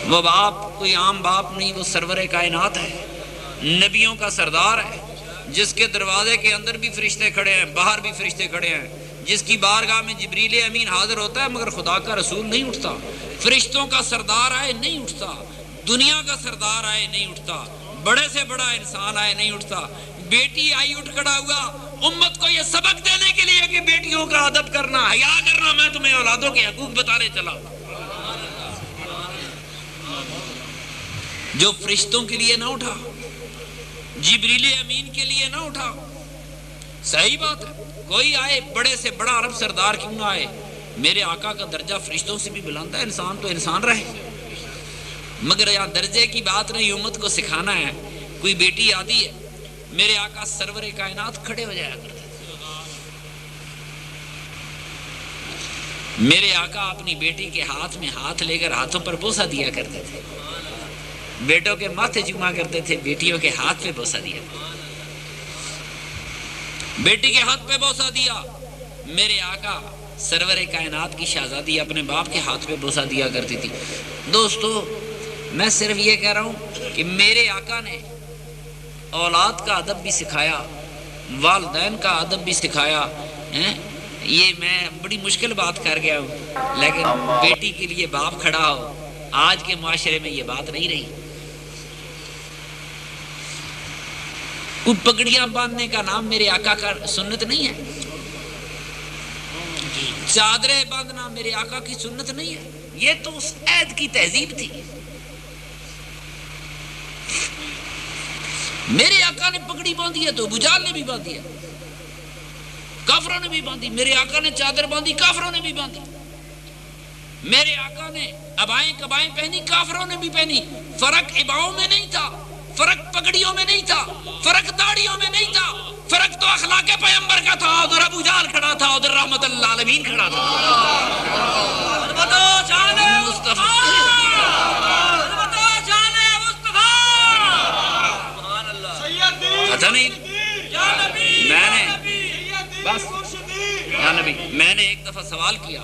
وہ باپ کوئی عام باپ نہیں، وہ سرور کائنات ہے، نبیوں کا سردار ہے، جس کے دروازے کے اندر بھی فرشتے کھڑے ہیں، باہر بھی فرشتے کھڑے ہیں، جس کی بارگاہ میں جبریل امین حاضر ہوتا ہے مگر خدا کا رسول نہیں اٹھتا۔ فرشتوں کا سردار آئے نہیں اٹھتا، دنیا کا سردار آئے نہیں اٹھتا، بڑے سے بڑا انسان آئے نہیں اٹھتا۔ بیٹی آئی اٹھ کھڑا ہوا امت کو یہ سبق دینے کے لیے کہ بیٹیوں کا ادب کرنا، حیا کرنا۔ میں تمہیں اولادوں کے حقوق بتانے چلا، جو فرشتوں کے لیے نہ اٹھا، جبریل امین کے لیے نہ اٹھا۔ صحیح بات ہے، کوئی آئے بڑے سے بڑا عرب سردار کیوں نہ آئے، میرے آقا کا درجہ فرشتوں سے بھی بلند ہے، انسان تو انسان رہے، مگر یہاں درجے کی بات نہیں، امت کو سکھانا ہے۔ کوئی بیٹی آتی ہے، میرے آقا سرور کائنات کھڑے ہو جایا کرتے تھے۔ میرے آقا اپنی بیٹی کے ہاتھ میں ہاتھ لے کر ہاتھوں پر بوسہ دیا کرتے تھے، بیٹوں کے ماتھے چوما کرتے تھے، بیٹیوں کے ہاتھ پہ بوسہ دیا، بیٹی کے ہاتھ پہ بوسہ دیا۔ میرے آقا سرور کائنات کی شہزادی اپنے باپ کے ہاتھ پہ بوسہ دیا کرتی تھی۔ دوستو میں صرف یہ کہہ رہا ہوں کہ میرے آقا نے اولاد کا ادب بھی سکھایا، والدین کا ادب بھی سکھایا۔ یہ میں بڑی مشکل بات کر گیا ہوں، لیکن بیٹی کے لیے باپ کھڑا ہو، آج کے معاشرے میں یہ بات نہیں رہی۔ کوئی پگڑیاں باندھنے کا نام میرے آقا کا سنت نہیں ہے، چادریں باندھنا میرے آقا کی سنت نہیں ہے، یہ تو اس عید کی تہذیب تھی۔ میرے آقا نے پگڑی باندھی ہے تو ابو جہل نے بھی باندھی ہے، کافروں نے بھی باندھی۔ میرے آقا نے چادر باندھی، کافروں نے بھی باندھی۔ میرے آقا نے ابائیں کبائیں پہنی، کافروں نے بھی پہنی۔ فرق اباؤں میں نہیں تھا، فرق پگڑیوں میں نہیں تھا، فرق داڑیوں میں نہیں تھا، فرق تو اخلاق پیغمبر کا تھا. ادھر ابو جہل کھڑا تھا، ادھر رحمت اللہ عالمین کھڑا تھا. پتہ نہیں میں نے ایک دفعہ سوال کیا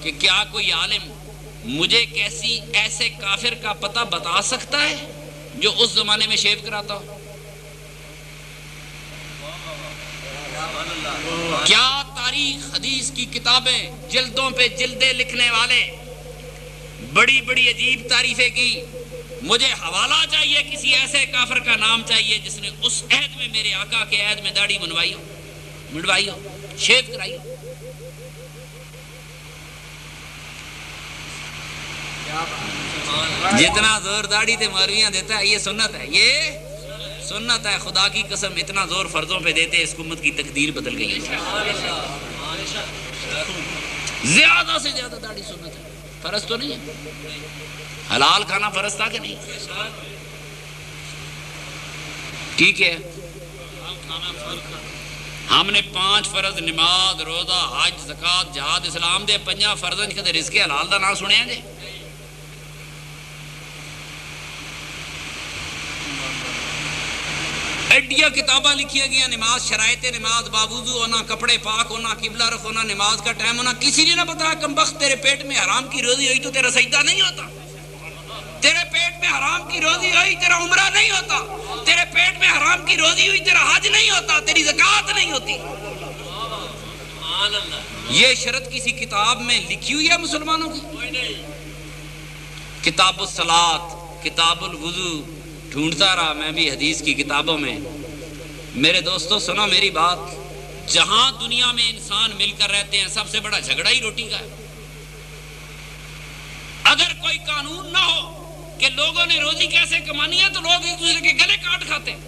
کہ کیا کوئی عالم مجھے کیسی ایسے کافر کا پتہ بتا سکتا ہے جو اس زمانے میں شیو کراتا ہو؟ کیا تاریخ حدیث کی کتابیں جلدوں پہ جلدیں لکھنے والے بڑی بڑی عجیب تعریفیں کی، مجھے حوالہ چاہیے، کسی ایسے کافر کا نام چاہیے جس نے اس عہد میں میرے آقا کے عہد میں داڑھی منڈوائی ہو، شیو کرائی ہو. جتنا زور داڑھی تے مولویاں دیتا ہے یہ سنت ہے، یہ سنت ہے. خدا کی قسم اتنا زور فرضوں پہ دیتے اس امت کی تقدیر بدل گئی ہے. زیادہ سے زیادہ داڑھی سنت ہے، فرض تو نہیں ہے. حلال کھانا فرض تھا کہ نہیں؟ ٹھیک ہے، ہم نے 5 فرض نماز روزہ حج زکات جہاد اسلام دے 5 فرضاں کدے رزق حلال دا نام سنیا جی؟ ایڈیاں کتاباں لکھیاں گیا نماز شرائط نماز باوضو ہونا، کپڑے پاک ہونا، قبلہ رخ ہونا، نماز کا ٹائم ہونا. کسی نے نہ بتایا کم بخت تیرے پیٹ میں حرام کی روزی ہوئی تو تیرا سجدہ نہیں ہوتا، تیرے پیٹ میں حرام کی روزی ہوئی تیرا عمرہ نہیں ہوتا، تیرے پیٹ میں حرام کی روزی ہوئی تیرا حج نہیں ہوتا، تیری زکوٰۃ نہیں ہوتی. یہ شرط کسی کتاب میں لکھی ہوئی ہے مسلمانوں کی؟ کتاب الصلاۃ، کتاب الوضو ڈھونڈتا رہا میں بھی حدیث کی کتابوں میں. میرے دوستو سنو میری بات، جہاں دنیا میں انسان مل کر رہتے ہیں سب سے بڑا جھگڑا ہی روٹی کا ہے. اگر کوئی قانون نہ ہو کہ لوگوں نے روزی کیسے کمانی ہے تو لوگ ایک دوسرے کے گلے کاٹ کھاتے ہیں.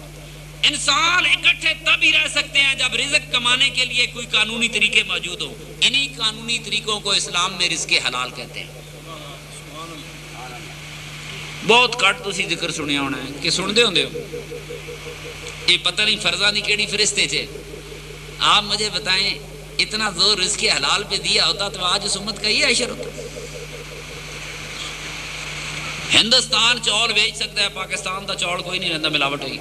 انسان اکٹھے تب ہی رہ سکتے ہیں جب رزق کمانے کے لیے کوئی قانونی طریقے موجود ہو. انہی قانونی طریقوں کو اسلام میں رزق حلال کہتے ہیں. بہت کٹ تسی ذکر سنیا ہونا ہے کہ سن دے ہوندے ہو، یہ پتہ نہیں فرضاں دی کیڑی فرشتے چے. آپ مجھے بتائیں اتنا زور رزق حلال پہ دیا ہوتا تو آج اس امت کا یہ عشر ہوتا. ہندوستان چول بیچ سکتا ہے، پاکستان دا چول کوئی نہیں رہتا، ملاوٹ ہوئی.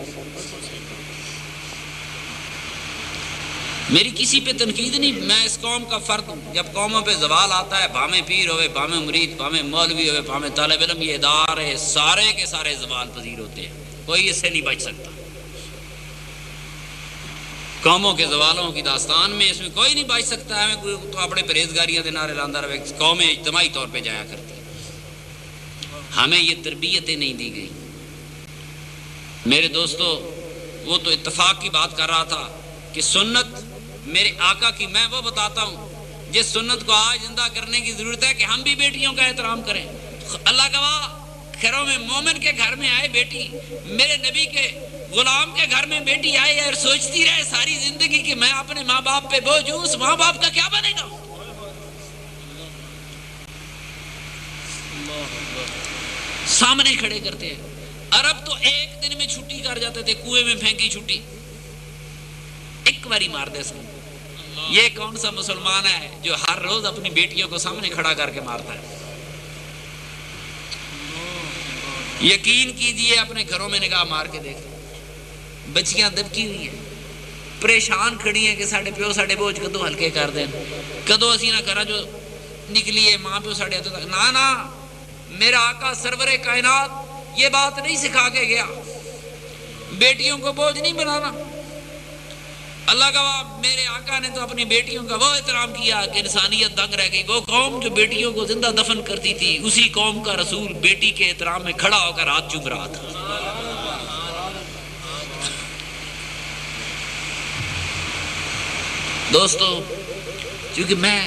میری کسی پہ تنقید نہیں، میں اس قوم کا فرد ہوں. جب قوموں پہ زوال آتا ہے، بھامے پیر ہوئے، بھامے مرید، بھامے مولوی ہوئے، بھامے طالب علم، یہ ادارے سارے کے سارے زوال پذیر ہوتے ہیں، کوئی اس سے نہیں بچ سکتا. قوموں کے زوالوں کی داستان میں اس میں کوئی نہیں بچ سکتا ہے. کوئی تو اپنے پرہیزگاریاں دے نعرے لاندہ رہے، قومیں اجتماعی طور پہ جایا کرتی. ہمیں یہ تربیتیں نہیں دی گئی. میرے دوستو وہ تو اتفاق کی بات کر رہا تھا کہ سنت میرے آقا کی میں وہ بتاتا ہوں جس سنت کو آج زندہ کرنے کی ضرورت ہے کہ ہم بھی بیٹیوں کا احترام کریں. اللہ گواہ گھروں میں مومن کے گھر میں آئے بیٹی، میرے نبی کے غلام کے گھر میں بیٹی آئے اور سوچتی رہے ساری زندگی کہ میں اپنے ماں باپ پہ بوجھ ہوں، اس ماں باپ کا کیا بنے گا. سامنے کھڑے کرتے ہیں. عرب تو ایک دن میں چھٹی کر جاتے تھے، کنویں میں پھینکی چھٹی ایک باری مار دے سن. یہ کون سا مسلمان ہے جو ہر روز اپنی بیٹیوں کو سامنے کھڑا کر کے مارتا ہے؟ یقین کیجئے اپنے گھروں میں نگاہ مار کے دیکھ، بچیاں دبکی ہوئی ہیں، پریشان کھڑی ہیں کہ ساڑھے پیو ساڑھے بوجھ کدو ہلکے کر دیں، کدو اسی نہ کرا جو نکلیے ماں پیو ساڑھے ہاتھوں تک. نہ میرا آقا سرور کائنات یہ بات نہیں سکھا کے گیا، بیٹیوں کو بوجھ نہیں بنانا. اللہ گواہ میرے آقا نے تو اپنی بیٹیوں کا وہ احترام کیا کہ انسانیت دنگ رہ گئی. وہ قوم جو بیٹیوں کو زندہ دفن کرتی تھی، اسی قوم کا رسول بیٹی کے احترام میں کھڑا ہو کر ہاتھ چوم رہا تھا. دوستو چونکہ میں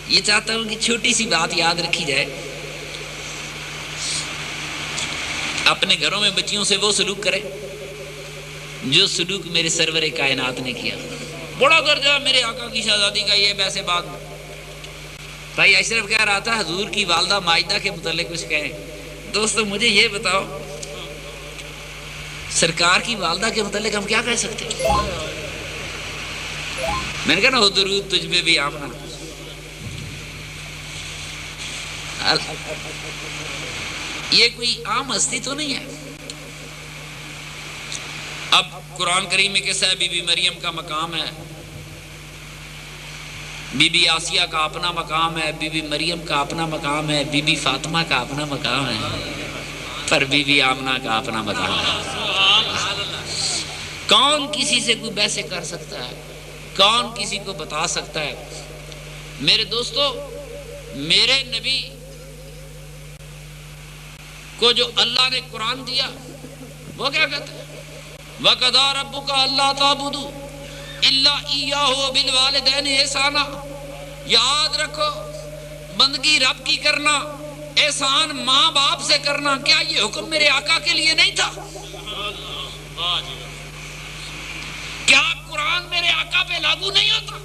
یہ چاہتا ہوں کہ چھوٹی سی بات یاد رکھی جائے، اپنے گھروں میں بچیوں سے وہ سلوک کرے جو سلوک میرے سرور کائنات نے کیا. بڑا درجہ میرے آقا کی شہزادی کا یہ ویسے بات. بھائی اشرف کہہ رہا تھا حضور کی والدہ ماجدہ کے متعلق کچھ کہیں. دوستو مجھے یہ بتاؤ سرکار کی والدہ کے متعلق ہم کیا کہہ سکتے ہیں؟ میں نے کہا نا ہو درود تجھ میں بھی آمنا. یہ کوئی عام ہستی تو نہیں ہے. اب قرآن کریم میں کیسا ہے؟ بی بی مریم کا مقام ہے، بی بی آسیہ کا اپنا مقام ہے، بی بی مریم کا اپنا مقام ہے، بی بی فاطمہ کا اپنا مقام ہے، پر بی بی آمنہ کا اپنا مقام ہے. کون کسی سے کوئی بحث کر سکتا ہے؟ کون کسی کو بتا سکتا ہے؟ میرے دوستو، میرے نبی کو جو اللہ نے قرآن دیا وہ کیا کہتا ہے؟ وَقَضَىٰ رَبُّكَ أَلَّا تَعْبُدُوا إِلَّا إِيَّاهُ وَبِالْوَالِدَيْنِ احسانا. یاد رکھو بندگی رب کی کرنا، احسان ماں باپ سے کرنا. کیا یہ حکم میرے آقا کے لیے نہیں تھا؟ کیا قرآن میرے آقا پہ لاگو نہیں ہوتا؟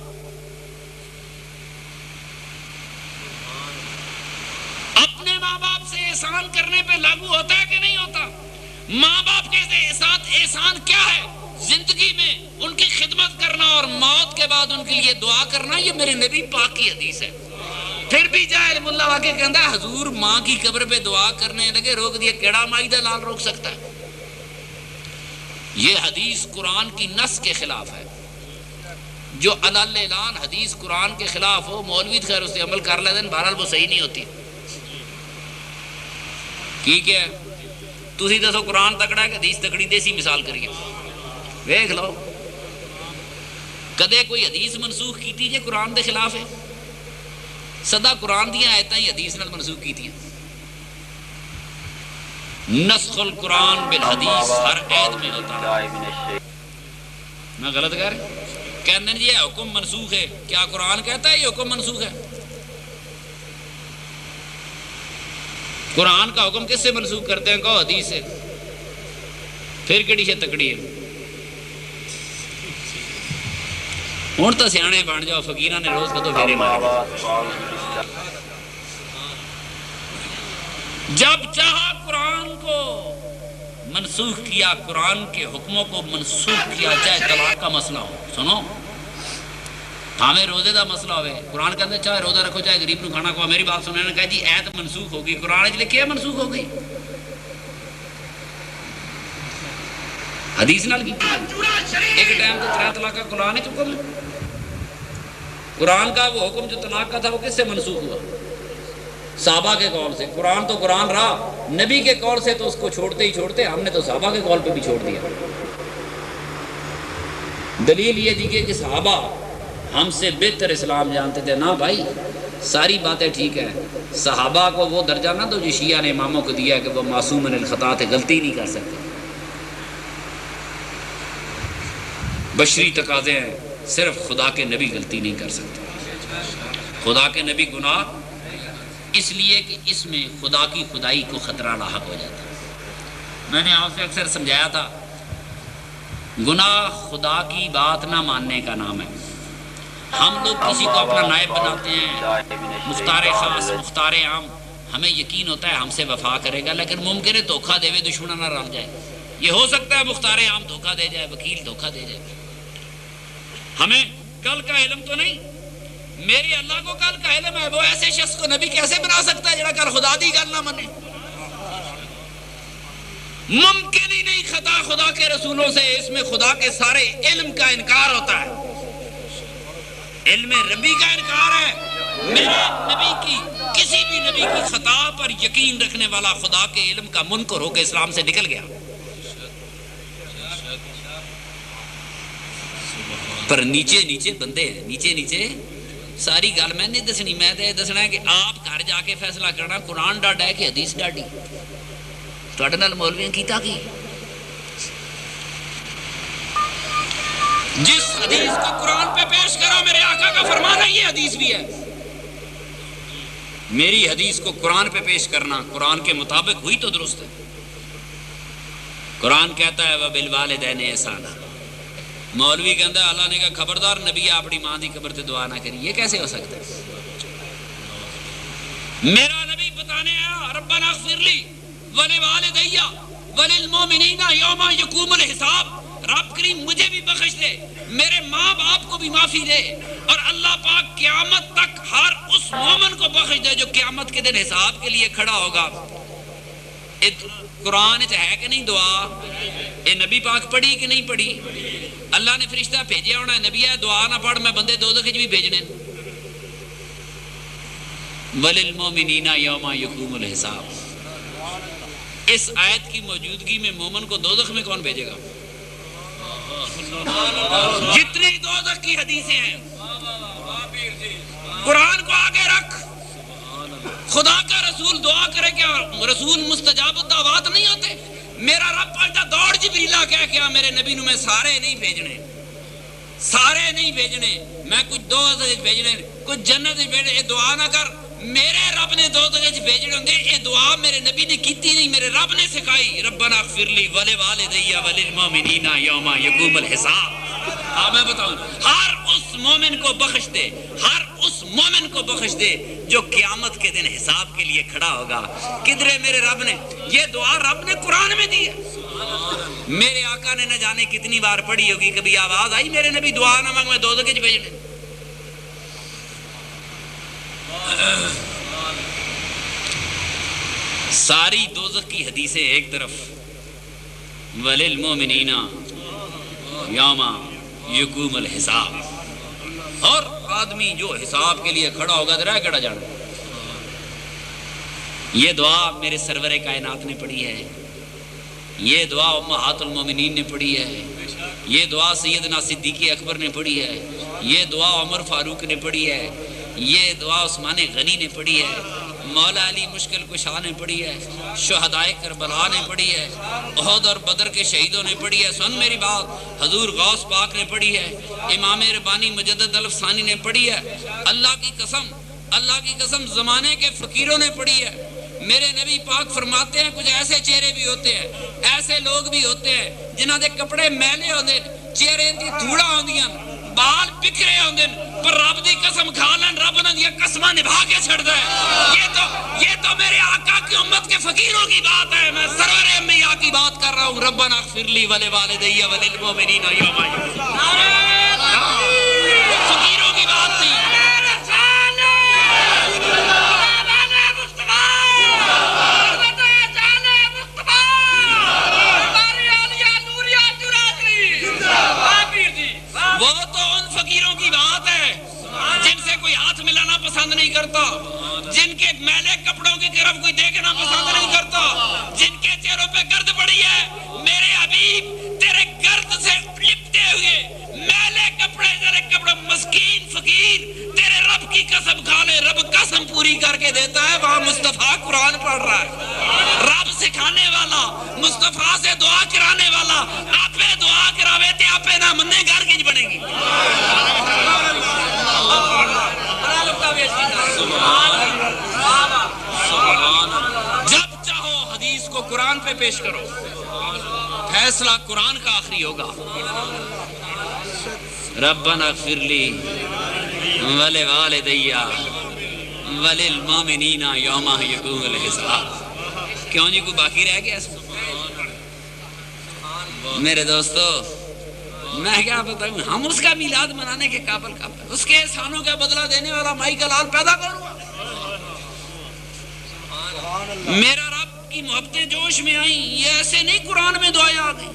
اپنے ماں باپ سے احسان کرنے پہ لاگو ہوتا ہے کہ نہیں ہوتا؟ ماں باپ کے ساتھ احسان کیا ہے؟ زندگی میں ان کی خدمت کرنا اور موت کے بعد ان کے لیے دعا کرنا. یہ میرے نبی پاک کی حدیث ہے. پھر بھی جاہل ملا واقع کہتا ہے حضور ماں کی قبر پہ دعا کرنے لگے، روک دیا. کیڑا مائدہ لال روک سکتا ہے؟ یہ حدیث قرآن کی نص کے خلاف ہے. جو علل اعلان حدیث قرآن کے خلاف ہو، مولوی خیر اس سے عمل کر لیتے ہیں، بہرحال وہ صحیح نہیں ہوتی. ٹھیک ہے، تسی دسو قرآن تکڑا ہے کہ حدیث تکڑی؟ دیسی مثال کریے، ویکھ لو. کدے کوئی حدیث منسوخ کیتی جے قرآن دے خلاف ہے؟ سدا قرآن دیا آیتاں ہی حدیث نال منسوخ کیتیاں. نسخ القرآن بالحدیث ہر عید میں ہوتا ہے. میں غلط کہہ رہا ہوں؟ کہتے ہیں یہ حکم منسوخ ہے. کیا قرآن کہتا ہے یہ حکم منسوخ ہے؟ قرآن کا حکم کس سے منسوخ کرتے ہیں؟ کہو حدیث سے. پھر کیڑی شے تکڑی ہے؟ ہوں تو سیانے بن جاؤ، فقیراں نے روز کدو پھیرے مارے. جب چاہا قرآن کو منسوخ کیا، قرآن کے حکموں کو منسوخ کیا. چاہے طلاق کا مسئلہ ہو، سنو، ہمیں روزے دا مسئلہ ہوئے، قرآن کہتے چاہے روزہ رکھو چاہے غریب نو کھانا کھاؤ. میری بات سننے نے کہا جی ایت منسوخ ہوگی، قرآن وچ لکھیا منسوخ ہو گئی، حدیث نال کی. ایک ٹائم تو 3 طلاق کا قرآن وچ حکم ہے. قرآن کا وہ حکم جو طلاق کا تھا وہ کس سے منسوخ ہوا؟ صحابہ کے قول سے. قرآن تو قرآن رہا، نبی کے قول سے تو اس کو چھوڑتے ہی چھوڑتے. ہم نے تو صحابہ کے قول پہ بھی چھوڑ دیا. دلیل یہ دی کہ صحابہ ہم سے بہتر اسلام جانتے تھے. نہ بھائی، ساری باتیں ٹھیک ہیں، صحابہ کو وہ درجہ نہ تو جو شیعہ نے اماموں کو دیا کہ وہ معصوم من الخطا تھے، غلطی نہیں کر سکتے. بشری تقاضے ہیں، صرف خدا کے نبی غلطی نہیں کر سکتے. خدا کے نبی گناہ اس لیے کہ اس میں خدا کی خدائی کو خطرہ لاحق ہو جاتا ہے. میں نے آپ سے اکثر سمجھایا تھا، گناہ خدا کی بات نہ ماننے کا نام ہے. ہم لوگ کسی کو اپنا نائب بناتے ہیں، مختار خاص، مختار عام. ہمیں یقین ہوتا ہے ہم سے وفا کرے گا، لیکن ممکن ہے دھوکہ دے، دشمن نہ رل جائے. یہ ہو سکتا ہے مختار عام دھوکہ دے جائے، وکیل دھوکہ دے جائے. ہمیں کل کا علم تو نہیں. میرے اللہ کو کل کا علم ہے. وہ ایسے شخص کو نبی کیسے بنا سکتا ہے جڑا کل خدا دی گل نہ منے؟ ممکن ہی نہیں. خطا خدا کے رسولوں سے، اس میں خدا کے سارے علم کا انکار ہوتا ہے. علم ربی کا انکار ہے. میرے نبی کی، کسی بھی نبی کی خطا پر یقین رکھنے والا خدا کے علم کا منکر ہو کے اسلام سے نکل گیا. پر نیچے نیچے بندے ہیں، نیچے نیچے. ساری گل میں نہیں دسنی، میں تو یہ دسنا ہے کہ آپ گھر جا کے فیصلہ کرنا قرآن ڈاڈا ہے کہ حدیث ڈاڈی. تواڈے نال مولویاں کیتا کی؟ جس حدیث کو قرآن پہ پیش کرو، میرے آقا کا فرمان ہے، یہ حدیث بھی ہے. میری حدیث کو قرآن پہ پیش کرنا قرآن کے مطابق ہوئی تو درست ہے. قرآن کہتا ہے وَبِالْوَالِدَيْنِ احسانا. مولوی کہتا ہے اللہ نے کہا خبردار نبی اپنی ماں دی قبر تے دعا نہ کری. یہ کیسے ہو سکتا ہے؟ میرا نبی بتانے آیا ربنا اغفر لی ولوالدی وَلِلْمُؤْمِنِينَ يَوْمَ يَقُومُ الْحِسَابِ، رب کریم مجھے بھی بخش دے، میرے ماں باپ کو بھی معافی دے، اور اللہ پاک قیامت تک ہر اس مومن کو بخش دے جو قیامت کے دن حساب کے لیے کھڑا ہوگا۔ قرآن ہے کہ نہیں دعا؟ اے نبی پاک پڑھی کہ نہیں پڑھی؟ اللہ نے فرشتہ بھیجیا ہونا ہے، نبی ہے دعا نہ پڑھ میں بندے دوزخ وچ بھی بھیجنے۔ وَلِلْمُؤْمِنِينَ يَوْمَ يَقُومُ الْحِسَابِ، اس آیت کی موجودگی میں مومن کو دوزخ میں کون بھیجے گا؟ جتنی دوزخ کی حدیثیں ہیں، قرآن کو آگے رکھ، خدا کا رسول دعا کرے کیا رسول مستجاب الدعوات نہیں ہوتے؟ میرا رب پہنچا دوڑ جبریلا کہہ کیا میرے نبی نو میں سارے نہیں بھیجنے، سارے نہیں بھیجنے، میں کچھ دوزخ بھیجنے، کچھ جنت بھیجنے، یہ دعا نہ کر، میرے رب نے دوزخ بھیجنے ہوں گے، یہ دعا میرے نبی نے کیتی نہیں، میرے رب نے سکھائی، ربنا اغفر لی ولوالدی وللمؤمنین یوم یقوم الحساب۔ اب میں بتاؤں، ہر اس مومن کو بخش دے، ہر اس مومن کو بخش دے جو قیامت کے دن حساب کے لیے کھڑا ہوگا۔ کدھرے میرے رب نے یہ دعا رب نے قرآن میں دی ہے، میرے آقا نے نہ جانے کتنی بار پڑھی ہوگی، کبھی آواز آئی میرے نبی دعا نہ مانگ میں دوزخ وچ بھیجنے۔ ساری دوزخ کی حدیثیں ایک طرف، وَلِلْمُؤْمِنِينَ یوم یقوم الحساب، اور آدمی جو حساب کے لیے کھڑا ہوگا تو رہ کڑا جانا۔ یہ دعا میرے سرور کائنات نے پڑھی ہے، یہ دعا امہات المومنین نے پڑھی ہے، یہ دعا سیدنا صدیق اکبر نے پڑھی ہے، یہ دعا عمر فاروق نے پڑھی ہے، یہ دعا عثمان غنی نے پڑھی ہے، مولا علی مشکل کشا نے پڑھی ہے، شہدائے کربلا نے پڑھی ہے، احد اور بدر کے شہیدوں نے پڑھی ہے، سن میری بات، حضور غوث پاک نے پڑھی ہے، امام ربانی مجدد الفسانی نے پڑھی ہے، اللہ کی قسم زمانے کے فقیروں نے پڑھی ہے۔ میرے نبی پاک فرماتے ہیں کچھ ایسے چہرے بھی ہوتے ہیں، ایسے لوگ بھی ہوتے ہیں جنہاں دے کپڑے میلے ہوندے، چہرے دی دھوڑا ہوندیاں، بال بکھرے ہوندے، پر رب دی قسم کھا لین رب انہاں دی قسماں نبھا کے چھڑدا ہے۔ یہ تو میرے آقا کی امت کے فقیروں کی بات ہے، میں سرور انبیاء کی بات کر رہا ہوں۔ ربنا اغفر لی ولوالدی وللمؤمنین یوم یقوم، فقیروں کی بات تھی۔ وہ تو ان فقیروں کی بات ہے جن سے کوئی ہاتھ ملانا پسند نہیں کرتا، جن کے میلے کپڑوں کی طرف کوئی دیکھنا پسند نہیں کرتا، جن کے چہروں پہ گرد پڑی ہے۔ میرے حبیب تیرے گرد سے لپٹے ہوئے میلے کپڑے، تیرے کپڑے، مسکین فقیر تیرے رب کی قسم کھا لے، رب قسم پوری کر کے دیتا ہے۔ وہاں مصطفیٰ قرآن پڑھ رہا ہے، رب سکھانے والا، مصطفیٰ سے دعا کرانے والا، آپے دعا کراوے تے آپے نہ مننے گھر کی بنے گی۔ جب چاہو حدیث کو قرآن پہ پیش کرو، فیصلہ قرآن کا آخری ہوگا۔ ربنا اغفر لی ولوالدی وللمؤمنین یوم یقوم الحساب۔ کیوں جی کوئی باقی رہ گیا اس میں؟ میرے دوستو میں کیا بتاؤں، ہم اس کا میلاد منانے کے قابل اس کے احسانوں کا بدلہ دینے والا مائی کا لال پیدا کروں۔ میرا رب کی محبتیں جوش میں آئیں، یہ ایسے نہیں قرآن میں دعائیں آ گئی۔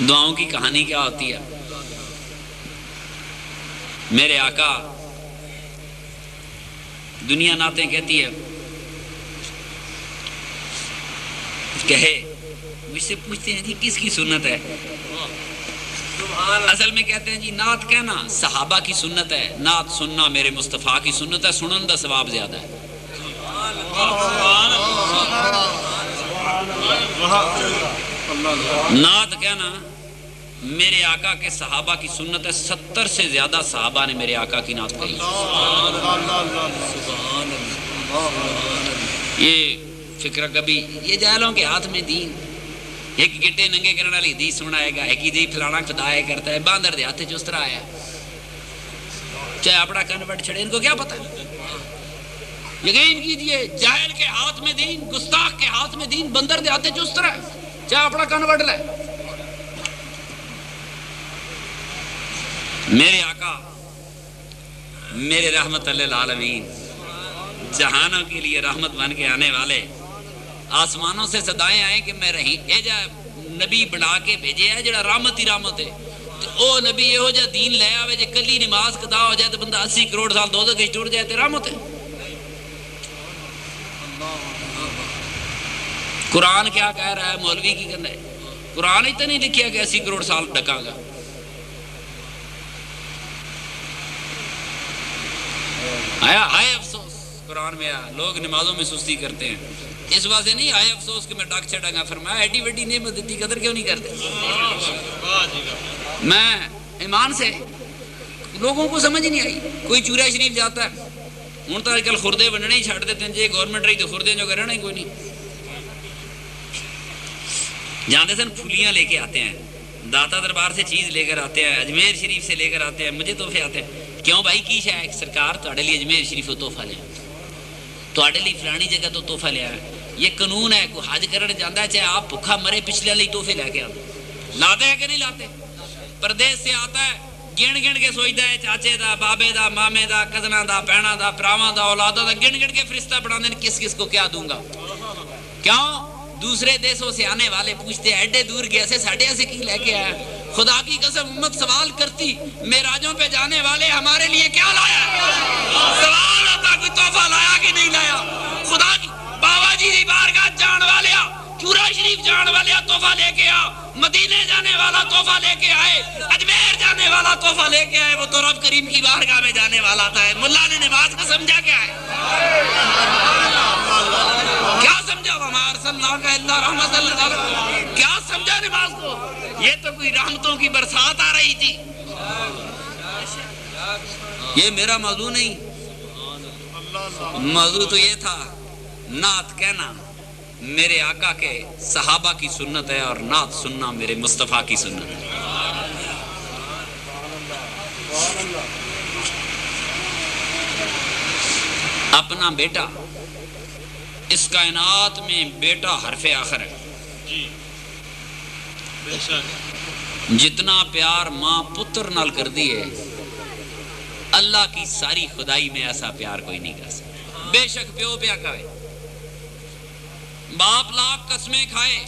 دعاؤں کی کہانی کیا ہوتی ہے؟ میرے آقا، دنیا نعتیں کہتی ہے، کہے مجھ سے پوچھتے ہیں جی کس کی سنت ہے؟ اصل میں کہتے ہیں جی نعت کہنا صحابہ کی سنت ہے، نعت سننا میرے مصطفیٰ کی سنت ہے، سنن دا ثواب زیادہ ہے۔ نعت کہنا میرے آقا کے صحابہ کی سنت ہے، 70 سے زیادہ صحابہ نے میرے آقا کی نعت کہی۔ یہ فکر کبھی یہ جہلوں کے ہاتھ میں دین، ایک گٹے ننگے کرنے والی حدیث سنائے گا، ایک دی فلانا خدایا کرتا ہے، باندر دے ہاتھ چس طرح آیا، چاہے اپنا کن بٹ چھڑے، ان کو کیا پتا ہے؟ یقین کیجئے جاہل کے ہاتھ میں دین، گستاخ کے ہاتھ میں دین بندر دے ہاتھ چس طرح چاہے اپنا کن وڈ لے۔ میرے آقا میرے رحمت للعالمین جہانوں کے لیے رحمت بن کے آنے والے، آسمانوں سے صدائیں آئیں کہ میں رہی اے جا نبی بنا کے بھیجے ہے جڑا رحمت ہی رحمت ہے، او نبی یہ ہو جا دین لے آوے جے کلی نماز قضا ہو جائے تو بندہ 80 کروڑ سال دوزخ وچ ٹر جائے تے رحمت ہے۔ قرآن کیا کہہ رہا ہے، مولوی کی کہنا ہے؟ قرآن ہی تو نہیں لکھیا کہ 80 کروڑ سال ڈکا گا۔ آیا آئے افسوس قرآن میں آیا لوگ نمازوں میں سستی کرتے ہیں، اس واسطے نہیں آئے افسوس کہ میں ڈاک چھڑا گا، فرمایا ایڈی وڈی نعمت دیتی قدر کیوں نہیں کرتے؟ میں ایمان سے لوگوں کو سمجھ نہیں آئی، کوئی چورا شریف جاتا ہے، ہوں تو آج کل خوردے بننے ہی چھاڑ دیتے ہیں، جی گورنمنٹ رہی تو خوردے جو کرنا ہی کوئی نہیں۔ جانتے سن پھولیاں لے کے آتے ہیں، داتا دربار سے چیز لے کر آتے ہیں، اجمیر شریف سے لے کر آتے ہیں، مجھے تحفے آتے ہیں، کیوں بھائی کی شاید سرکار تھوڑے لیے اجمیر شریف کو تحفہ لیا، تھوڑے لیے فلانی جگہ تو تحفہ لیا ہے، یہ قانون ہے، کوئی حج کرنے جاتا ہے چاہے آپ بھوکھا مرے پچھلے لیے تحفے لے کے آتے، لاتے ہیں کہ نہیں لاتے؟ پردیس سے آتا ہے گن گن کے سوچتا ہے چاچے دا، بابے دا، مامے دا، کزنا دا، پہنا دا، پراواں دا، اولادہ دا، گن گن کے فرشتہ بڑھانے ہیں کس کس کو کیا دوں گا۔ کیوں؟ دوسرے دیسوں سے آنے والے پوچھتے ہیں ایڈے دور گئے سے ساڑھے سے کی لے کے آیا؟ خدا کی قسم امت سوال کرتی معراجوں پہ جانے والے ہمارے لیے کیا لایا؟ سوال ہوتا کوئی تحفہ لایا کہ نہیں لایا؟ خدا کی بابا جی دی بارگاہ جان والیا، چورا شریف جان والیا تحفہ لے کے آ، مدینے جانے والا تحفہ لے کے آئے، اجمیر جانے والا تحفہ لے کے آئے، وہ تو رب کریم کی بارگاہ میں جانے والا تھا۔ ملا نے نماز کو سمجھا کیا ہے؟ کیا سمجھا؟ وما ارسلناک الا رحمۃ للعالمین، کیا سمجھا نماز کو؟ یہ تو کوئی رحمتوں کی برسات آ رہی تھی۔ یہ میرا موضوع نہیں، موضوع تو یہ تھا نعت کہنا میرے آقا کے صحابہ کی سنت ہے اور نعت سننا میرے مصطفیٰ کی سنت ہے۔ اپنا بیٹا، اس کائنات میں بیٹا حرف آخر ہے، جتنا پیار ماں پتر نال کر دی ہے اللہ کی ساری خدائی میں ایسا پیار کوئی نہیں کر سکتا۔ بے شک پیو پیا کھائے، باپ لاکھ قسمیں کھائے،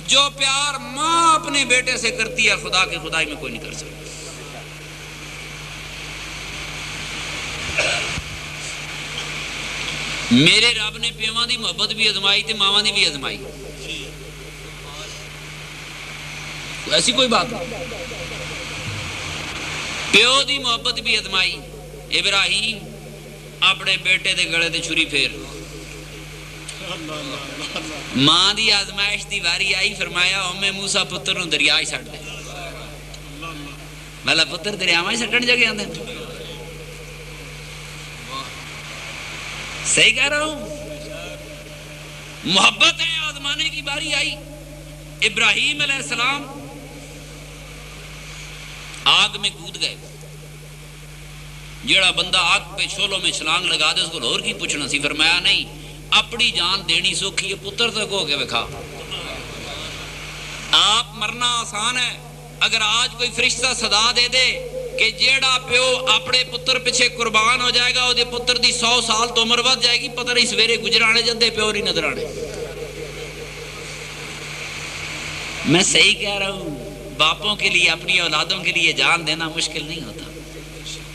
جو پیار ماں اپنے بیٹے سے کرتی ہے خدا کی خدائی میں کوئی نہیں کر سکتا۔ میرے رب نے پیواں دی محبت بھی ازمائی تے ماواں دی بھی ازمائی، ایسی کوئی بات نہیں۔ پیو دی محبت بھی ازمائی، ابراہیم اپنے بیٹے دے گلے تے چھری پھیر، ماں دی آزمائش دی واری آئی، فرمایا ام موسیٰ پتر نو دریا ہی سٹ دے۔ بھلا پتر دریا میں سٹن جگہ آندے، صحیح کہہ رہا ہوں؟ محبت ہے، آزمانے کی باری آئی۔ ابراہیم علیہ السلام آگ میں کود گئے، جیڑا بندہ آگ پہ چھولوں میں چھلانگ لگا دے اس کو اور کی پوچھنا سی، فرمایا نہیں، اپنی جان دینی سوکھی ہے، پتر تک ہو کے بکھا۔ آپ مرنا آسان ہے، اگر آج کوئی فرشتہ صدا دے دے کہ جیڑا پیو اپنے پتر پیچھے قربان ہو جائے گا، وہ دے پتر دی 100 سال تو عمر ود جائے گی، پتہ نہیں سویرے گجرانے جدے پیو نہیں نظر آنے۔ میں صحیح کہہ رہا ہوں، باپوں کے لیے اپنی اولادوں کے لیے جان دینا مشکل نہیں ہوتا،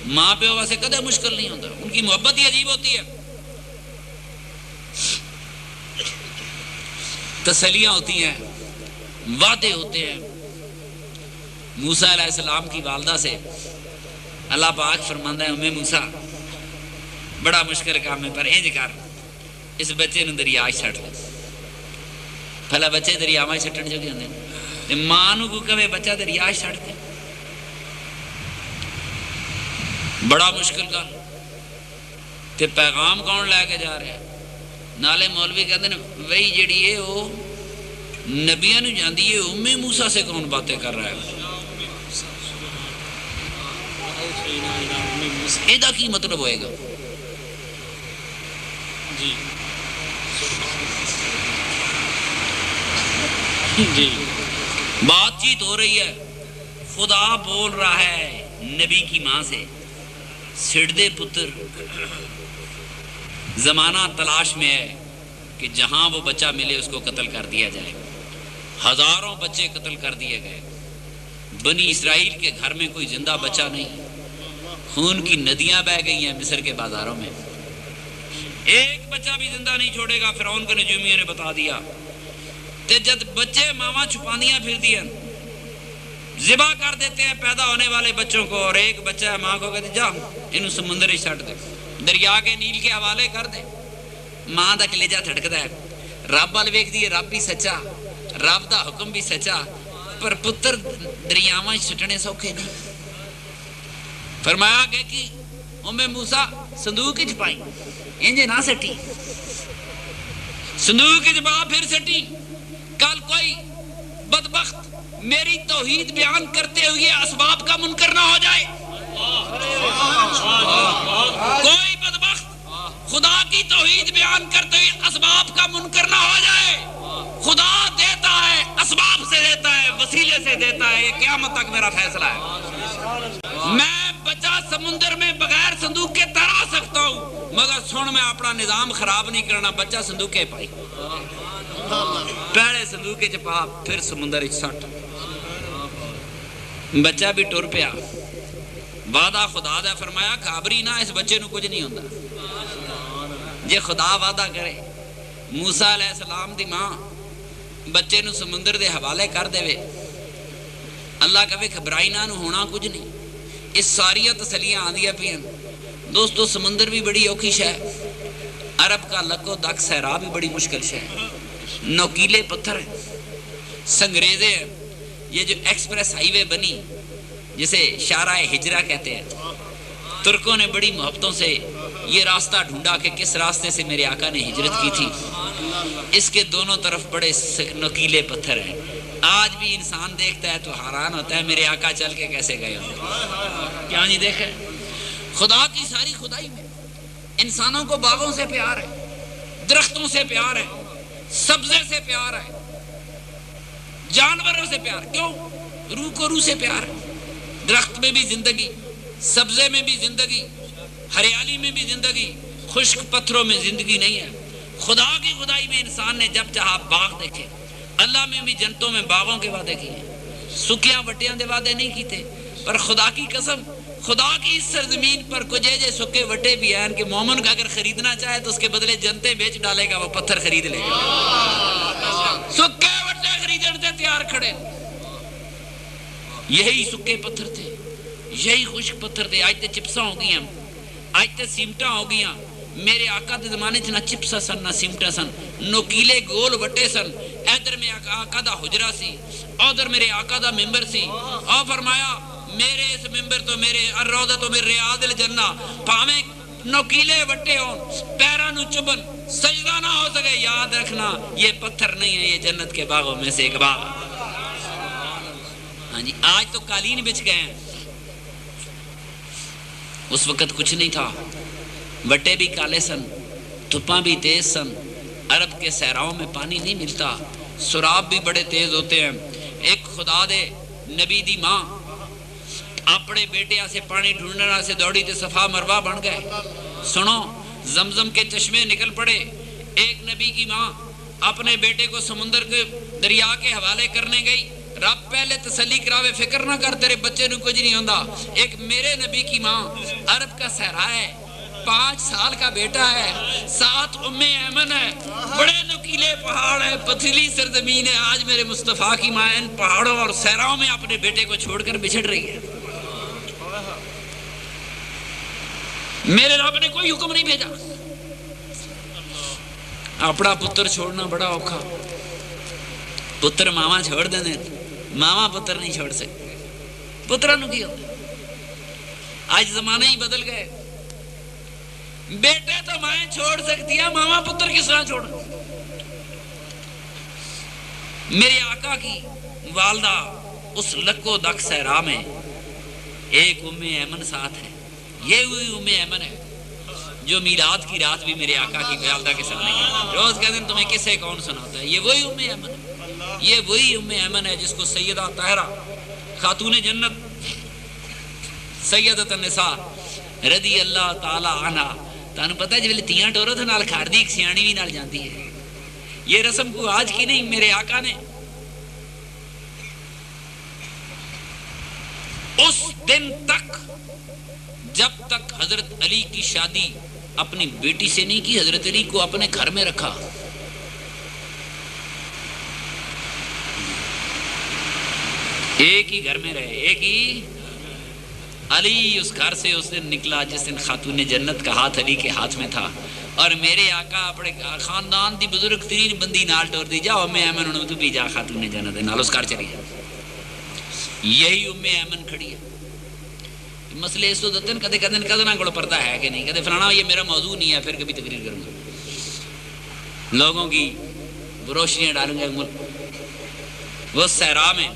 ماں پیو واسے کدے مشکل نہیں ہوتا، ان کی محبت ہی عجیب ہوتی ہے۔ تسلیاں ہوتی ہیں، وعدے ہوتے ہیں۔ موسیٰ علیہ السلام کی والدہ سے اللہ پاک فرماندہ ہے ام موسیٰ بڑا مشکل کام ہے، پر انج کر اس بچے نے دریا چھٹ دے۔ پہلا بچے دریا میں چھٹن جو گئے تے ماں نو کو کہے بچہ دریا چھٹ دے، بڑا مشکل کا تے پیغام کون لے کے جا رہے ہیں؟ نالے مولوی کہتے ہیں وہی جڑی ہے وہ نبیاں نو جاندی ہے، ام موسیٰ سے کون باتیں کر رہا ہے؟ ایدہ کی مطلب ہوئے گا؟ جی بات چیت ہو رہی ہے، خدا بول رہا ہے نبی کی ماں سے، سڑدے پتر زمانہ تلاش میں ہے کہ جہاں وہ بچہ ملے اس کو قتل کر دیا جائے۔ ہزاروں بچے قتل کر دیے گئے، بنی اسرائیل کے گھر میں کوئی زندہ بچہ نہیں، خون کی ندیاں بہہ گئی ہیں مصر کے بازاروں میں، ایک بچہ بھی زندہ نہیں چھوڑے گا، فرعون کے نجومیوں نے بتا دیا۔ تے جد بچے ماما چھپاندیاں پھر دیا، ذبح کر دیتے ہیں پیدا ہونے والے بچوں کو، اور ایک بچہ ہے ماں کو کہتے جا انہوں سمندر ہی چھٹ دے، دریا کے نیل کے حوالے کر دے۔ ماں دا کلیجہ تھڑکدا ہے، رب وال ویکھ دی رب بھی سچا، رب دا حکم بھی سچا، پر پتر دریاواں چھٹنے سوکھے نہیں۔ فرمایا کہ ام موسیٰ صندوق وچ پائی، انج نہ سٹی، صندوق وچ پا پھر سٹی، کل کوئی بدبخت میری توحید بیان کرتے ہوئے اسباب کا منکر نہ ہو جائے، کوئی بدبخت خدا کی توحید بیان کرتے ہوئے اسباب کا منکر نہ ہو جائے۔ خدا دیتا ہے، اسباب سے دیتا ہے، وسیلے سے دیتا ہے، یہ قیامت تک میرا فیصلہ ہے۔ میں بچہ سمندر میں بغیر صندوق کے تیرا سکتا ہوں، مگر سن میں اپنا نظام خراب نہیں کرنا، بچہ صندوق کے پائی، پہلے صندوق کے پا پھر سمندر ایک سٹ، بچہ بھی ٹر پیا۔ وعدہ خدا دا فرمایا گھابری نہ، اس بچے نو کچھ نہیں ہوتا۔ جے خدا وعدہ کرے، موسیٰ علیہ السلام دی ماں بچے نو سمندر دے حوالے کر دے، اللہ کہے گھبرائی نہ، ہونا کچھ نہیں۔ اس ساریاں تسلیاں آندیاں پیا۔ دوستو سمندر بھی بڑی اوکھی شے، عرب کا لکو دک صحرا بھی بڑی مشکل شے، نوکیلے پتھر ہیں، سنگریزے ہیں۔ یہ جو ایکسپریس ہائی وے بنی جسے شارع ہجرہ کہتے ہیں، ترکوں نے بڑی محبتوں سے یہ راستہ ڈھونڈا کہ کس راستے سے میرے آقا نے ہجرت کی تھی۔ اس کے دونوں طرف بڑے نوکیلے پتھر ہیں، آج بھی انسان دیکھتا ہے تو حیران ہوتا ہے میرے آقا چل کے کیسے گئے ہوتے، کیا نہیں دیکھا؟ خدا کی ساری خدائی میں انسانوں کو باغوں سے پیار ہے، درختوں سے پیار ہے، سبزے سے پیار ہے، جانوروں سے پیار، کیوں؟ روح کو روح سے پیار ہے۔ درخت میں بھی زندگی، سبزے میں بھی زندگی، ہریالی میں بھی زندگی، خشک پتھروں میں زندگی نہیں ہے۔ خدا کی خدائی میں انسان نے جب چاہا باغ دیکھے، اللہ میں بھی جنتوں میں باغوں کے وعدے کیے، سکیاں وٹیاں دے وعدے نہیں کیتے، پر خدا کی قسم خدا کی اس سرزمین پر کچھ ایجے سکے وٹے بھی ہیں کہ مومن کا اگر خریدنا چاہے تو اس کے بدلے جنتے بیچ ڈالے گا، وہ پتھر خرید لے گا۔ سکے وٹے خریدن سے تیار کھڑے، یہی سکے پتھر تھے، یہی خشک پتھر تھے۔ آج تے چپساں ہو گئی ہیں، آج تے سیمٹاں ہو گئی ہیں۔ میرے آقا دے زمانے چ نہ چپسا سن نہ سیمٹا سن، نوکیلے گول وٹے سن۔ ادھر میرے آقا دا حجرہ سی، ادھر میرے آقا دا ممبر سی، اور فرمایا میرے اس ممبر تو میرے الروضہ تو میرے ریاض الجنہ، پاویں نوکیلے وٹے ہون، پیراں نو چبن، سجدہ نہ ہو سکے، یاد رکھنا یہ پتھر نہیں ہے، یہ جنت کے باغوں میں سے ایک باغ۔ ہاں جی، آج تو قالین بچ گئے ہیں، اس وقت کچھ نہیں تھا، وٹے بھی کالے سن، دھوپاں بھی تیز سن، عرب کے صحراؤں میں پانی نہیں ملتا، سراب بھی بڑے تیز ہوتے ہیں۔ ایک خدا دے نبی دی ماں اپنے بیٹے سے پانی ڈھونڈنا سے دوڑی تے صفا مروہ بن گئے۔ سنو، زمزم کے چشمے نکل پڑے۔ ایک نبی کی ماں اپنے بیٹے کو سمندر کے دریا کے حوالے کرنے گئی، رب پہلے تسلی کراوے، فکر نہ کر تیرے بچے نو کچھ نہیں ہوندا۔ ایک میرے نبی کی ماں، عرب کا صحرا ہے، 5 سال کا بیٹا ہے، 7 ام ایمن ہے، بڑے نکیلے پہاڑ ہے، پتھریلی سرزمین ہے۔ آج میرے مصطفیٰ کی ماں ان پہاڑوں اور صحراؤں میں اپنے بیٹے کو چھوڑ کر بچھڑ رہی ہے۔ میرے رب نے کوئی حکم نہیں بھیجا، اپنا پتر چھوڑنا بڑا اوکھا۔ پتر ماما چھوڑ دینے، ماما پتر نہیں چھوڑ سکتے، پتروں کی ہوتا۔ آج زمانے ہی بدل گئے، بیٹے تو مائیں چھوڑ سکتی ہے، ماما پتر کس طرح چھوڑ؟ میرے آقا کی والدہ اس لکو دک صحرا میں ایک ام ایمن ساتھ ہے، یہ ہوئی ام ایمن ہے، جو میلاد کی رات بھی میرے آقا کی والدہ کے سامنے گئی. روز کے دن تمہیں قصے کون سناتا ہے؟ یہ وہی ام ایمن ہے، یہ وہی ام ایمن ہے جس کو سیدہ طاہرہ خاتون جنت سیدۃ النساء رضی اللہ تعالی عنہ. تانوں پتہ ہے جب تیاں ٹورو تو نال کھار دی ایک سیانی بھی نال جاندی ہے. یہ رسم کو آج کی نہیں، میرے آقا نے اس دن تک، جب تک حضرت علی کی شادی اپنی بیٹی سے نہیں کی، حضرت علی کو اپنے گھر میں رکھا. ایک ہی گھر میں رہے، ایک ہی. علی اس گھر سے اس دن نکلا جس دن خاتون جنت کا ہاتھ علی کے ہاتھ میں تھا. اور میرے آقا اپنے خاندان دی بزرگ ترین بندی نال ٹور دی، جاؤ ام ایمن انہوں تو بھی جا خاتون جنت نال اس گھر چلی جا. یہی ام ایمن کھڑی ہے. مسئلے اس تو دتن کدے کدن کدنا کو پردہ ہے کہ نہیں، کدے فلانا یہ میرا موضوع نہیں ہے، پھر کبھی تقریر کروں گا، لوگوں کی روشنیاں ڈالوں گا. وہ صحرا میں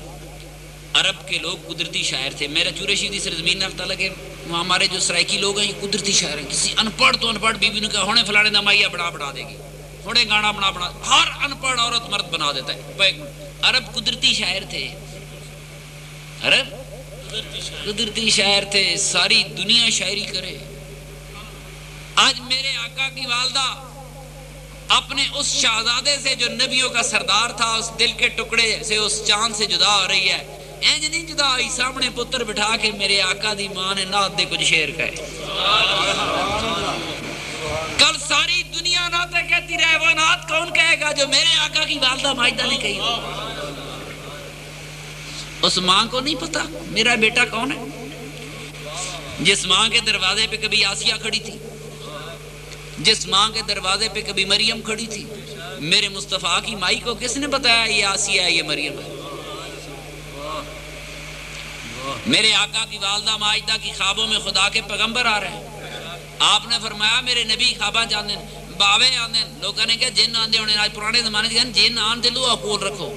عرب کے لوگ قدرتی شاعر تھے. میرا چورے شیدی سرزمین میں پتہ لگے وہ ہمارے جو سرائکی لوگ ہیں یہ قدرتی شاعر ہیں. کسی ان پڑھ تو ان پڑھ بی بی نے کہا ہونے فلانے دمائیہ بڑا دے گی، ہونے گانا بنا ہر ان پڑھ عورت مرد بنا دیتا ہے. عرب قدرتی شاعر تھے، عرب قدرتی شاعر تھے. ساری دنیا شاعری کرے. آج میرے آقا کی والدہ اپنے اس شہزادے سے جو نبیوں کا سردار تھا، اس دل کے ٹکڑے سے، اس چاند سے جدا ہو رہی ہے. اینج نہیں جدا ہوئی، سامنے پتر بٹھا کے میرے آقا دی ماں نے نعت دے کچھ شعر کہے. کل ساری دنیا نعتیں کہتی رہے، وہ نعت کون کہے گا جو میرے آقا کی والدہ ماجدہ نے کہی؟ اس ماں کو نہیں پتا میرا بیٹا کون ہے، جس ماں کے دروازے پہ کبھی آسیہ کھڑی تھی، جس ماں کے دروازے پہ کبھی مریم کھڑی تھی. میرے مصطفیٰ کی مائی کو کس نے بتایا یہ آسیہ ہے، یہ مریم ہے؟ میرے آقا کی والدہ ماجدہ کی خوابوں میں خدا کے پیغمبر آ رہے ہیں. آپ نے فرمایا میرے نبی خواباں جاندے باوے آندے. لوگوں نے کہا جن آندے ہونے، آج پرانے زمانے کے جن آن دے لو اکول رکھو.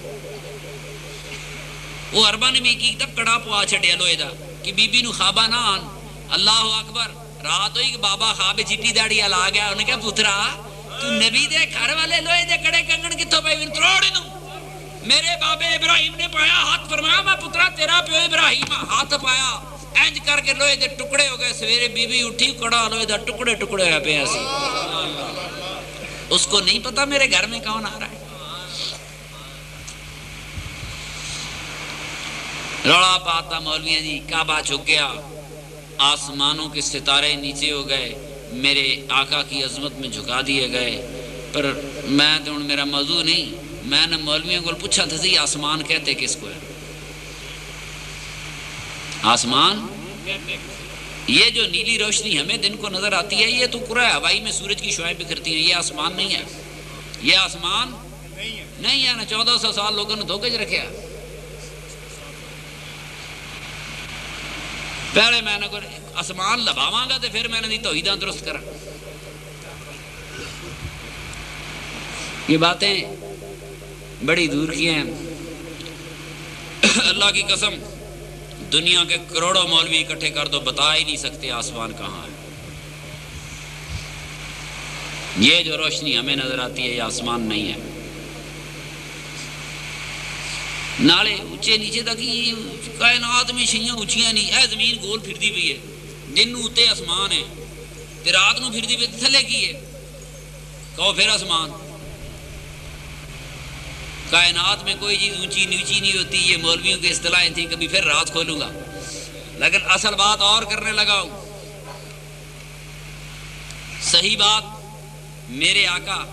وہ عربہ نے بھی کی تب کڑا پوا چھڑیا لوہے دا کہ بی بی نو خوابہ نہ آن. اللہ اکبر. رات ہوئی کہ بابا خواب چٹی داڑی والا آ گیا. انہیں کہا پترا تو نبی دے گھر والے لوہے دے کڑے کنگن کتوں پے ون تروڑ نو. میرے بابے ابراہیم نے پایا ہاتھ، فرمایا میں پترا تیرا پیو ابراہیم ہاتھ پایا، اینج کر کے لوہے دے ٹکڑے ہو گئے. سویرے بی بی اٹھی کڑا لوہے دا ٹکڑے ہوئے پہ ایسی. اس کو نہیں پتا میرے گھر میں کون آ رہا ہے. روڑا پاتا مولویاں جی، کعبہ جھک گیا، آسمانوں کے ستارے نیچے ہو گئے، میرے آقا کی عظمت میں جھکا دیے گئے. پر میں تو میرا موضوع نہیں، میں نے مولویوں کو پوچھا تھا سی آسمان کہتے کس کو ہے؟ آسمان یہ جو نیلی روشنی ہمیں دن کو نظر آتی ہے، یہ تو کرہ ہوائی میں سورج کی شعاعیں بکھرتی ہیں. یہ آسمان نہیں ہے، یہ آسمان نہیں ہے. نا 1400 سال لوگوں نے دھوکے چ رکھا. پہلے میں نے آسمان لباواں گا تو پھر میں نے توحیداں درست کرا. یہ باتیں بڑی دور کی ہیں. اللہ کی قسم دنیا کے کروڑوں مولوی اکٹھے کر دو بتا ہی نہیں سکتے آسمان کہاں ہے. یہ جو روشنی ہمیں نظر آتی ہے یہ آسمان نہیں ہے. نالے اونچے نیچے تک کائنات میں شیاں اونچیاں نہیں. اے زمین گول پھردی پئی ہے، دن نو اتے آسمان ہے تے رات نو پھردی پئی تھلے کی ہے؟ کہو پھر آسمان. کائنات میں کوئی چیز اونچی نیچی نہیں ہوتی. یہ مولویوں کی اصطلاحیں تھیں، کبھی پھر رات کھولوں گا. لیکن اصل بات اور کرنے لگا ہوں. صحیح بات، میرے آقا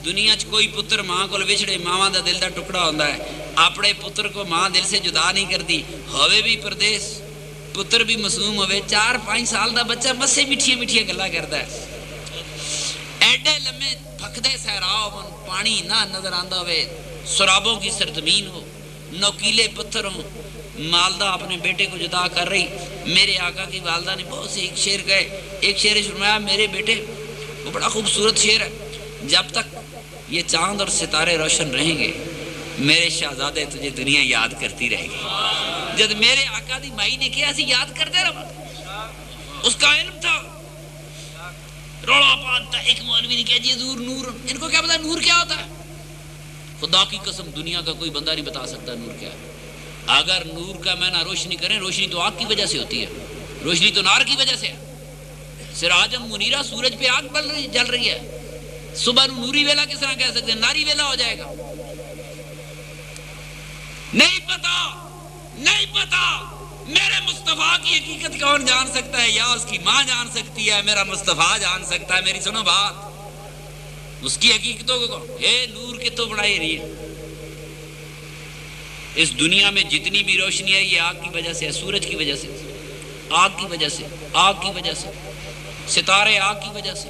دنیا چ کوئی پتر ماں کو وچھڑے ماواں دا دل دا ٹکڑا ہوندا ہے. اپنے پتر کو ماں دل سے جدا نہیں کرتی. ہوئے بھی پردیس، پتر بھی معصوم ہوئے، 4-5 سال دا بچہ مسے میٹھیاں میٹھیاں گلاں کردا ہے. ایڈے لمے پھکدے صحرا پانی نہ نظر آندا ہوئے، سرابوں کی سرزمین ہو، نوکیلے پتھر ہوں، مالدہ اپنے بیٹے کو جدا کر رہی. میرے آقا کی والدہ نے بہت سے ایک شعر کہے. ایک شعر فرمایا میرے بیٹے، وہ بڑا خوبصورت شعر ہے، جب تک یہ چاند اور ستارے روشن رہیں گے میرے شہزادے تجھے دنیا یاد کرتی رہے گی. جب میرے آقا دی مائی نے کیا سی یاد کرتے رہا، اس کا علم تھا. روڑا پاتا ایک مولوی نے کہا جی حضور نور، ان کو کیا پتا نور کیا ہوتا ہے؟ خدا کی قسم دنیا کا کوئی بندہ نہیں بتا سکتا نور کیا ہے۔ اگر نور کا معنی روشنی کریں، روشنی تو آگ کی وجہ سے ہوتی ہے، روشنی تو نار کی وجہ سے ہے۔ سراجم منیرہ، سورج پہ آگ جل رہی ہے، صبح نوری ویلا کس طرح کہہ سکتے ہیں؟ ناری ویلا ہو جائے گا۔ نہیں پتا، نہیں پتا میرے مصطفیٰ کی حقیقت کون جان سکتا ہے؟ یا اس کی ماں جان سکتی ہے، میرا مصطفیٰ جان سکتا ہے۔ میری سنو بات، اس کی حقیقتوں کو نور کے تو بڑھائی رہی ہے۔ اس دنیا میں جتنی بھی روشنی ہے یہ آگ کی وجہ سے ہے، سورج کی وجہ سے، آگ کی وجہ سے، آگ کی وجہ سے، ستارے آگ کی وجہ سے۔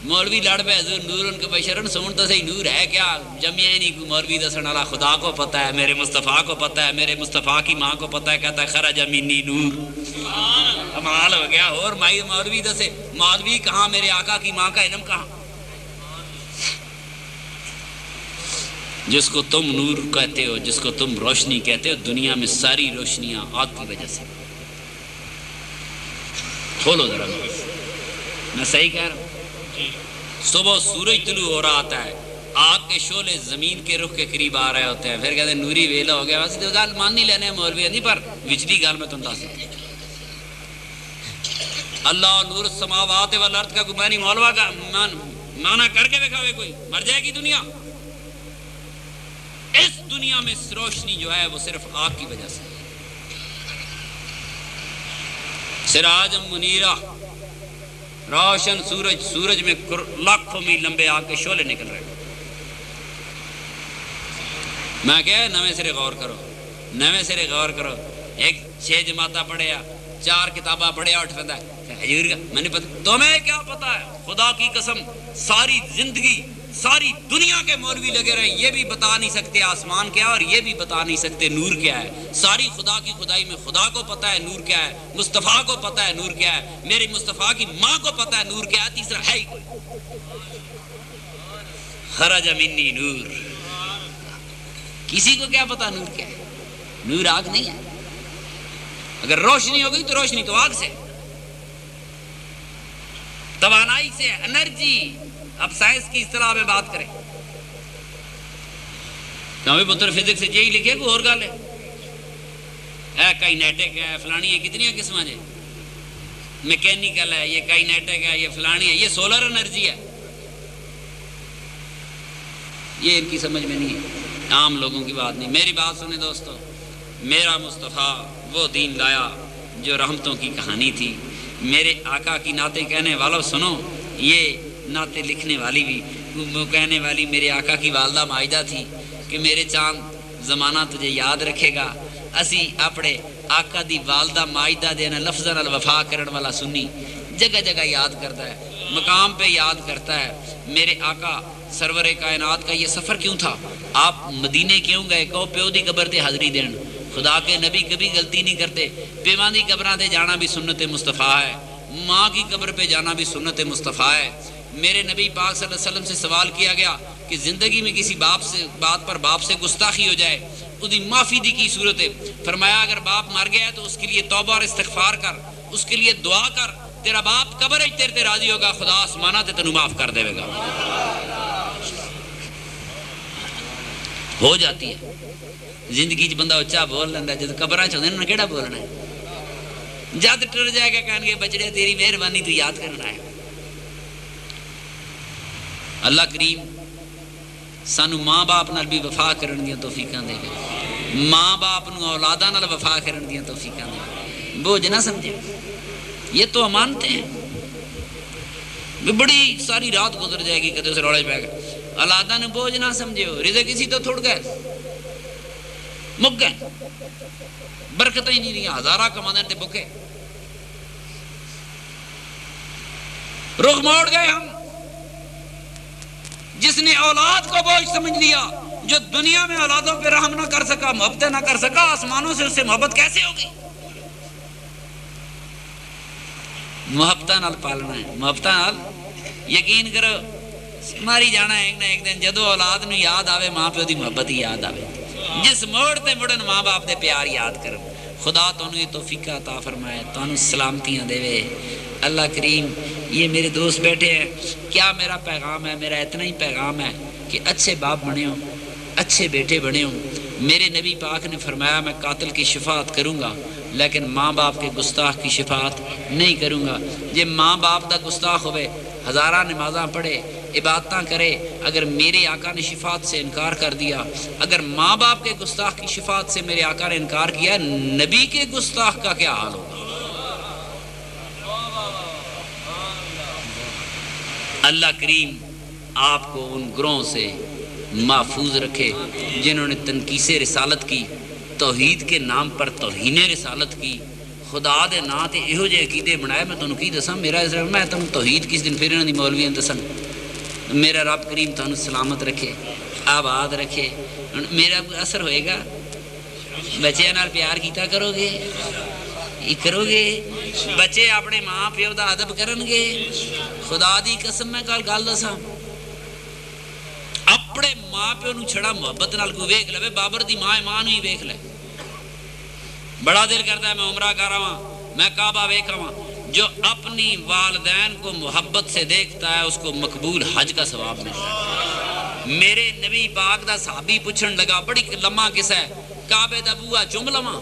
مولوی لڑ پہ حضور نور ان کے بشرن سنتا صحیح نور ہے کیا؟ جمعے نہیں کوئی مولوی دسن والا، خدا کو پتہ ہے، میرے مصطفیٰ کو پتہ ہے، میرے مصطفیٰ کی ماں کو پتہ ہے، کہتا ہے خرج منی نور۔ کمال ہو گیا۔ اور مائی مولوی دسے، مولوی کہاں، میرے آقا کی ماں کا علم کہاں؟ جس کو تم نور کہتے ہو، جس کو تم روشنی کہتے ہو، دنیا میں ساری روشنیاں آگ کی وجہ سے۔ کھولو ذرا، میں صحیح کہہ رہا ہوں؟ صبح سورج طلوع ہو رہا آتا ہے، آگ کے شعلے زمین کے رخ کے قریب آ رہے ہوتے ہیں، پھر کہتے ہیں نوری ویلا ہو گیا۔ ویسے تو گل مان نہیں لینے مولوی نہیں، پر وچلی گل میں تم دس اللہ نور السماوات والارض کا گمانی مولوی کا مانا کر کے دکھاوے، کوئی مر جائے گی دنیا۔ اس دنیا میں روشنی جو ہے وہ صرف آگ کی وجہ سے۔ سراج منیرہ، روشن سورج، سورج میں لاکھوں میل لمبے آگ کے شعلے نکل رہے ہیں۔ میں کہا نویں سرے غور کرو، نویں سرے غور کرو۔ ایک 6 جماعتہ پڑھیا، 4 کتابہ پڑھیا، اٹھ پتا ہے حضور کا میں نے پتا، تمہیں کیا پتا ہے؟ خدا کی قسم ساری زندگی ساری دنیا کے مولوی لگے رہے، یہ بھی بتا نہیں سکتے آسمان کیا، اور یہ بھی بتا نہیں سکتے نور کیا ہے۔ ساری خدا کی خدائی میں خدا کو پتا ہے نور کیا ہے، مصطفیٰ کو پتا ہے نور کیا ہے، میری مصطفیٰ کی ماں کو پتا ہے نور کیا ہے، تیسرا ہے ہی کوئی۔ خرج منی نور، کسی کو کیا پتا نور کیا ہے؟ نور آگ نہیں ہے۔ اگر روشنی ہو گئی تو روشنی تو آگ سے، توانائی سے، انرجی۔ اب سائنس کی اصطلاح میں بات کریں، کیونکہ پتر فزکس سے یہی لکھے کوئی اور گل ہے، کائنیٹک ہے، فلانی ہے، کتنی قسمیں جی، میکینیکل ہے، یہ کائنیٹک ہے، یہ فلانی ہے، یہ سولر انرجی ہے۔ یہ ان کی سمجھ میں نہیں ہے، عام لوگوں کی بات نہیں۔ میری بات سنیں دوستو، میرا مصطفیٰ وہ دین لایا جو رحمتوں کی کہانی تھی۔ میرے آقا کی نعتیں کہنے والوں سنو، یہ نعتیں لکھنے والی بھی وہ کہنے والی میرے آقا کی والدہ مائدہ تھی کہ میرے چاند زمانہ تجھے یاد رکھے گا۔ اسی اپنے آقا دی والدہ مائدہ دینا لفظاں نال وفا کرن والا سنی جگہ جگہ یاد کرتا ہے، مقام پہ یاد کرتا ہے۔ میرے آقا سرور کائنات کا یہ سفر کیوں تھا؟ آپ مدینے کیوں گئے؟ کہو پیو دی قبر تے حاضری دین۔ خدا کے نبی کبھی غلطی نہیں کرتے۔ پیواں دی قبراں تے جانا بھی سنت مصطفیٰ ہے، ماں کی قبر پہ جانا بھی سنت مصطفیٰ ہے۔ میرے نبی پاک صلی اللہ علیہ وسلم سے سوال کیا گیا کہ زندگی میں کسی بات پر باپ سے گستاخی ہو جائے اس کی معافی دی کی صورت ہے؟ فرمایا اگر باپ مر گیا ہے تو اس کے لیے توبہ اور استغفار کر، اس کے لیے دعا کر، تیرا باپ قبر ہے تیرے تے راضی ہوگا، خدا آسمانہ تے تینوں معاف کر دے گا۔ ہو جاتی ہے زندگی بندہ اچھا بول لینا، جب قبراں چ ہوندے کیڑا بولنا ہے؟ جد ٹر جائے گا کہن گے بچڑے تیری مہربانی تو یاد کرنا ہے۔ اللہ کریم سانو ماں باپ نال بھی وفا کرن دیاں توفیقاں دے گا، ماں باپ نو اولاداں نال وفا کرن دیاں توفیقاں دے گا۔ بوجھ نہ سمجھے، یہ تو امانتیں ہیں۔ بڑی ساری رات گزر جائے گی کدے اس روڑے پہ گئے، اولاداں نو بوجھ نہ سمجھے ہو، رزق کسی تو تھوڑ گئے، مک گئے، برکتیں ہی نہیں رہی، ہزارہ کمانے تے بکے، رخ موڑ گئے ہم۔ جس نے اولاد کو بوجھ سمجھ لیا، جو دنیا میں اولادوں پہ رحم نہ کر سکا، محبتیں نہ کر سکا، آسمانوں سے اس سے محبت کیسے ہوگی؟ محبتاں نال پالنا ہے، محبتاں نال یقین کرو ماری جانا ہے ایک نہ ایک دن، جدو اولاد نو یاد آوے ماں پیو دی محبت ہی یاد آوے، جس موڑ تے مڑن ماں باپ دے پیار یاد کرو۔ خدا تانوں یہ توفیق عطا فرمائے، تانوں سلامتیاں دے، اللہ کریم یہ میرے دوست بیٹھے ہیں، کیا میرا پیغام ہے؟ میرا اتنا ہی پیغام ہے کہ اچھے باپ بنے ہوں، اچھے بیٹے بنے ہوں۔ میرے نبی پاک نے فرمایا میں قاتل کی شفاعت کروں گا لیکن ماں باپ کے گستاخ کی شفاعت نہیں کروں گا۔ جے ماں باپ دا گستاخ ہوئے، ہزارہ نمازاں پڑھے، عبادتاں کرے، اگر میرے آقا نے شفاعت سے انکار کر دیا، اگر ماں باپ کے گستاخ کی شفاعت سے میرے آقا نے انکار کیا، نبی کے گستاخ کا کیا حال ہوگا؟ اللہ کریم آپ کو ان گروہوں سے محفوظ رکھے جنہوں نے تنقیص رسالت کی، توحید کے نام پر توہین رسالت کی، خدا دے نا تے یہو جے عقیدے بنائے۔ میں تانوں کی دساں، میرا میں تم توحید کس دن پھر انہاں دی مولویاں دسن۔ میرا رب کریم تانوں سلامت رکھے، آباد رکھے۔ میرا اثر ہوئے گا، بچیاں نال پیار کیتا کرو گے، یہ کرو گے، بچے اپنے ماں پیو دا ادب کرن گے۔ خدا دی قسم میں گل دساں، اپنے ماں پیو نو چھڑا محبت نال کوئی ویکھ لے، بابر دی ماں نو ہی ویکھ لے، بڑا دل کرتا ہے میں عمرہ کر رہا ہوں، میں کعبہ ویکھ رہا ہوں۔ جو اپنی والدین کو محبت سے دیکھتا ہے اس کو مقبول حج کا ثواب ملتا ہے۔ میرے نبی پاک دا صحابی پوچھن لگا، بڑی لمحہ قصہ ہے، کعبے دا بوہا چوم لواں،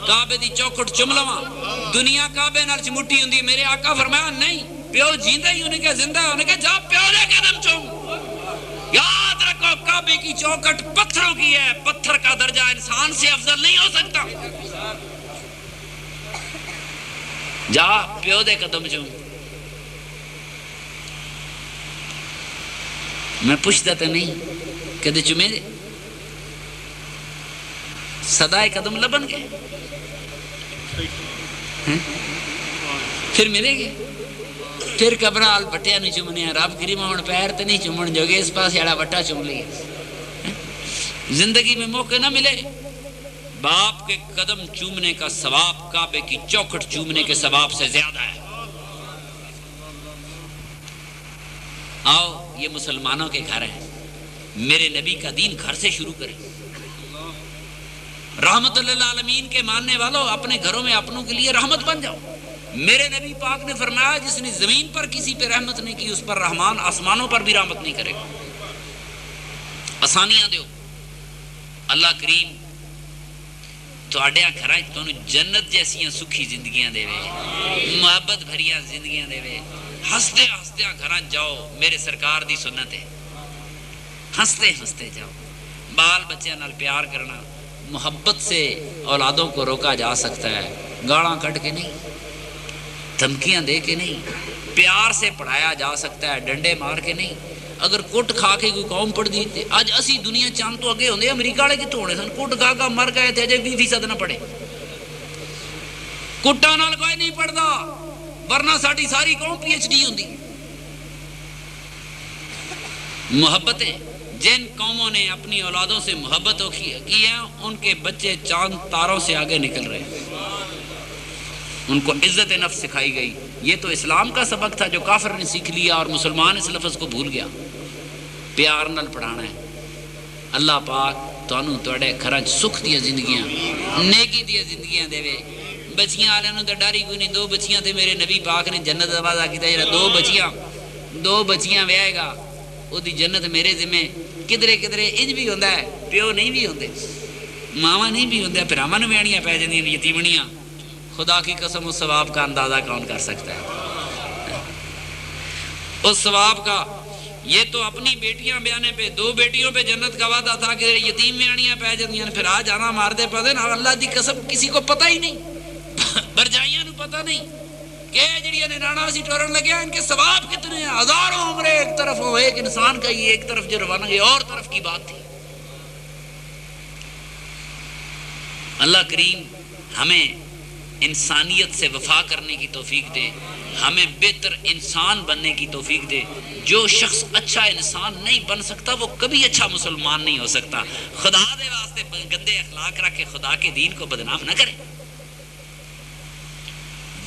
کعبے دی چوکھٹ چوم لواں، دنیا کعبے نال چمٹی ہوندی؟ میرے آقا فرمایا نہیں، پیو جیندا ہی، انہیں کہا زندہ ہے، انہیں کہا جا پیو دے قدم چوم۔ یاد رکھو کعبے کی چوکھٹ پتھروں کی ہے، پتھر کا درجہ انسان سے افضل نہیں ہو سکتا۔ جا پیو دے قدم چوم۔ میں پوچھتا تو نہیں کدے چومے دے، صدائے قدم لبن گے پھر ملے گے، پھر قبرال بٹیا نہیں چومنے ہیں۔ رب کریم ہن پیر تے نہیں چومن جو گے، اس پاس ایڑا وٹا چوم لیے۔ زندگی میں موقع نہ ملے، باپ کے قدم چومنے کا ثواب کعبے کی چوکھٹ چومنے کے ثواب سے زیادہ ہے۔ آؤ یہ مسلمانوں کے گھر ہیں، میرے نبی کا دین گھر سے شروع کریں۔ رحمت للعالمین کے ماننے والوں اپنے گھروں میں اپنوں کے لیے رحمت بن جاؤ۔ میرے نبی پاک نے فرمایا جس نے زمین پر کسی پہ رحمت نہیں کی اس پر رحمان آسمانوں پر بھی رحمت نہیں کرے گا۔ آسانیاں دیو اللہ کریم، تواڈیاں گھراں وچ تانوں جنت جیسیاں سکھی زندگیاں دے وے، محبت بھریاں زندگیاں دے وے۔ ہستے ہستے گھراں جاؤ، میرے سرکار دی سنت ہے، ہستے ہستے جاؤ۔ بال بچیاں نال پیار کرنا، محبت سے اولادوں کو روکا جا سکتا ہے، گالاں کٹ کے نہیں، دھمکیاں دے کے نہیں، پیار سے پڑھایا جا سکتا ہے، ڈنڈے مار کے نہیں۔ اگر کٹ کھا کے کوئی قوم پڑھ دی تے اج اسی دنیا چاند تو اگے ہوندے، امریکہ والے کتوں ہونے سن؟ کٹ کھا کے مر گئے تے اجے 20% نہ پڑھے۔ کٹاں نال کوئی نہیں پڑھدا، ورنہ ساڈی ساری قوم PhD ہوندی۔ محبتیں جن قوموں نے اپنی اولادوں سے محبت کی ہے ان کے بچے چاند تاروں سے آگے نکل رہے ہیں، ان کو عزت نفس سکھائی گئی۔ یہ تو اسلام کا سبق تھا جو کافر نے سیکھ لیا اور مسلمان اس لفظ کو بھول گیا۔ پیار نال پڑھانا ہے۔ اللہ پاک تانوں تواڈے گھراں وچ سکھ دیاں زندگیاں، نیکی دیاں زندگیاں دے وے۔ بچیاں والے نوں تے ڈر ہی کوئی نہیں، 2 بچیاں تے میرے نبی پاک نے جنت دا وعدہ کیتا، جڑا 2 بچیاں ویائے گا او دی جنت میرے ذمہ۔ کدرے کدرے انج بھی ہوندا ہے، پیو نہیں بھی ہوندے، ماواں نہیں بھی ہوندے، بھراواں نوں ویاہنیاں پی جاندیاں یتیمنیاں۔ خدا کی قسم اس ثواب کا اندازہ کون کر سکتا ہے؟ اس ثواب کا یہ تو اپنی بیٹیاں بیانے پہ 2 بیٹیوں پہ جنت کا وعدہ تھا کہ یتیم ویاہنیاں پی جاندیاں، پھر آ جانا ماردے پے نا۔ اللہ دی قسم کسی کو پتہ ہی نہیں، برجائیاں نو پتہ نہیں کہ جڑیاں ننانا سی ٹورن لگیا ان کے ثواب کتنے ہیں۔ ہزاروں عمرے ایک طرف ہو، ایک انسان کا یہ ایک طرف جو روانہ یہ اور طرف کی بات تھی۔ اللہ کریم ہمیں انسانیت سے وفا کرنے کی توفیق دے، ہمیں بہتر انسان بننے کی توفیق دے۔ جو شخص اچھا انسان نہیں بن سکتا وہ کبھی اچھا مسلمان نہیں ہو سکتا۔ خدا دے واسطے گندے اخلاق رکھ کے خدا کے دین کو بدنام نہ کرے۔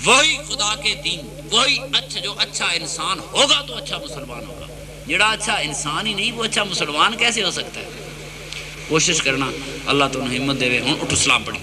وہی خدا کے دین، وہی اچھا جو اچھا انسان ہوگا تو اچھا مسلمان ہوگا۔ جڑا اچھا انسان ہی نہیں وہ اچھا مسلمان کیسے ہو سکتا ہے؟ کوشش کرنا، اللہ تو ہمت دے۔ ہوں اٹھو سلام پڑھی۔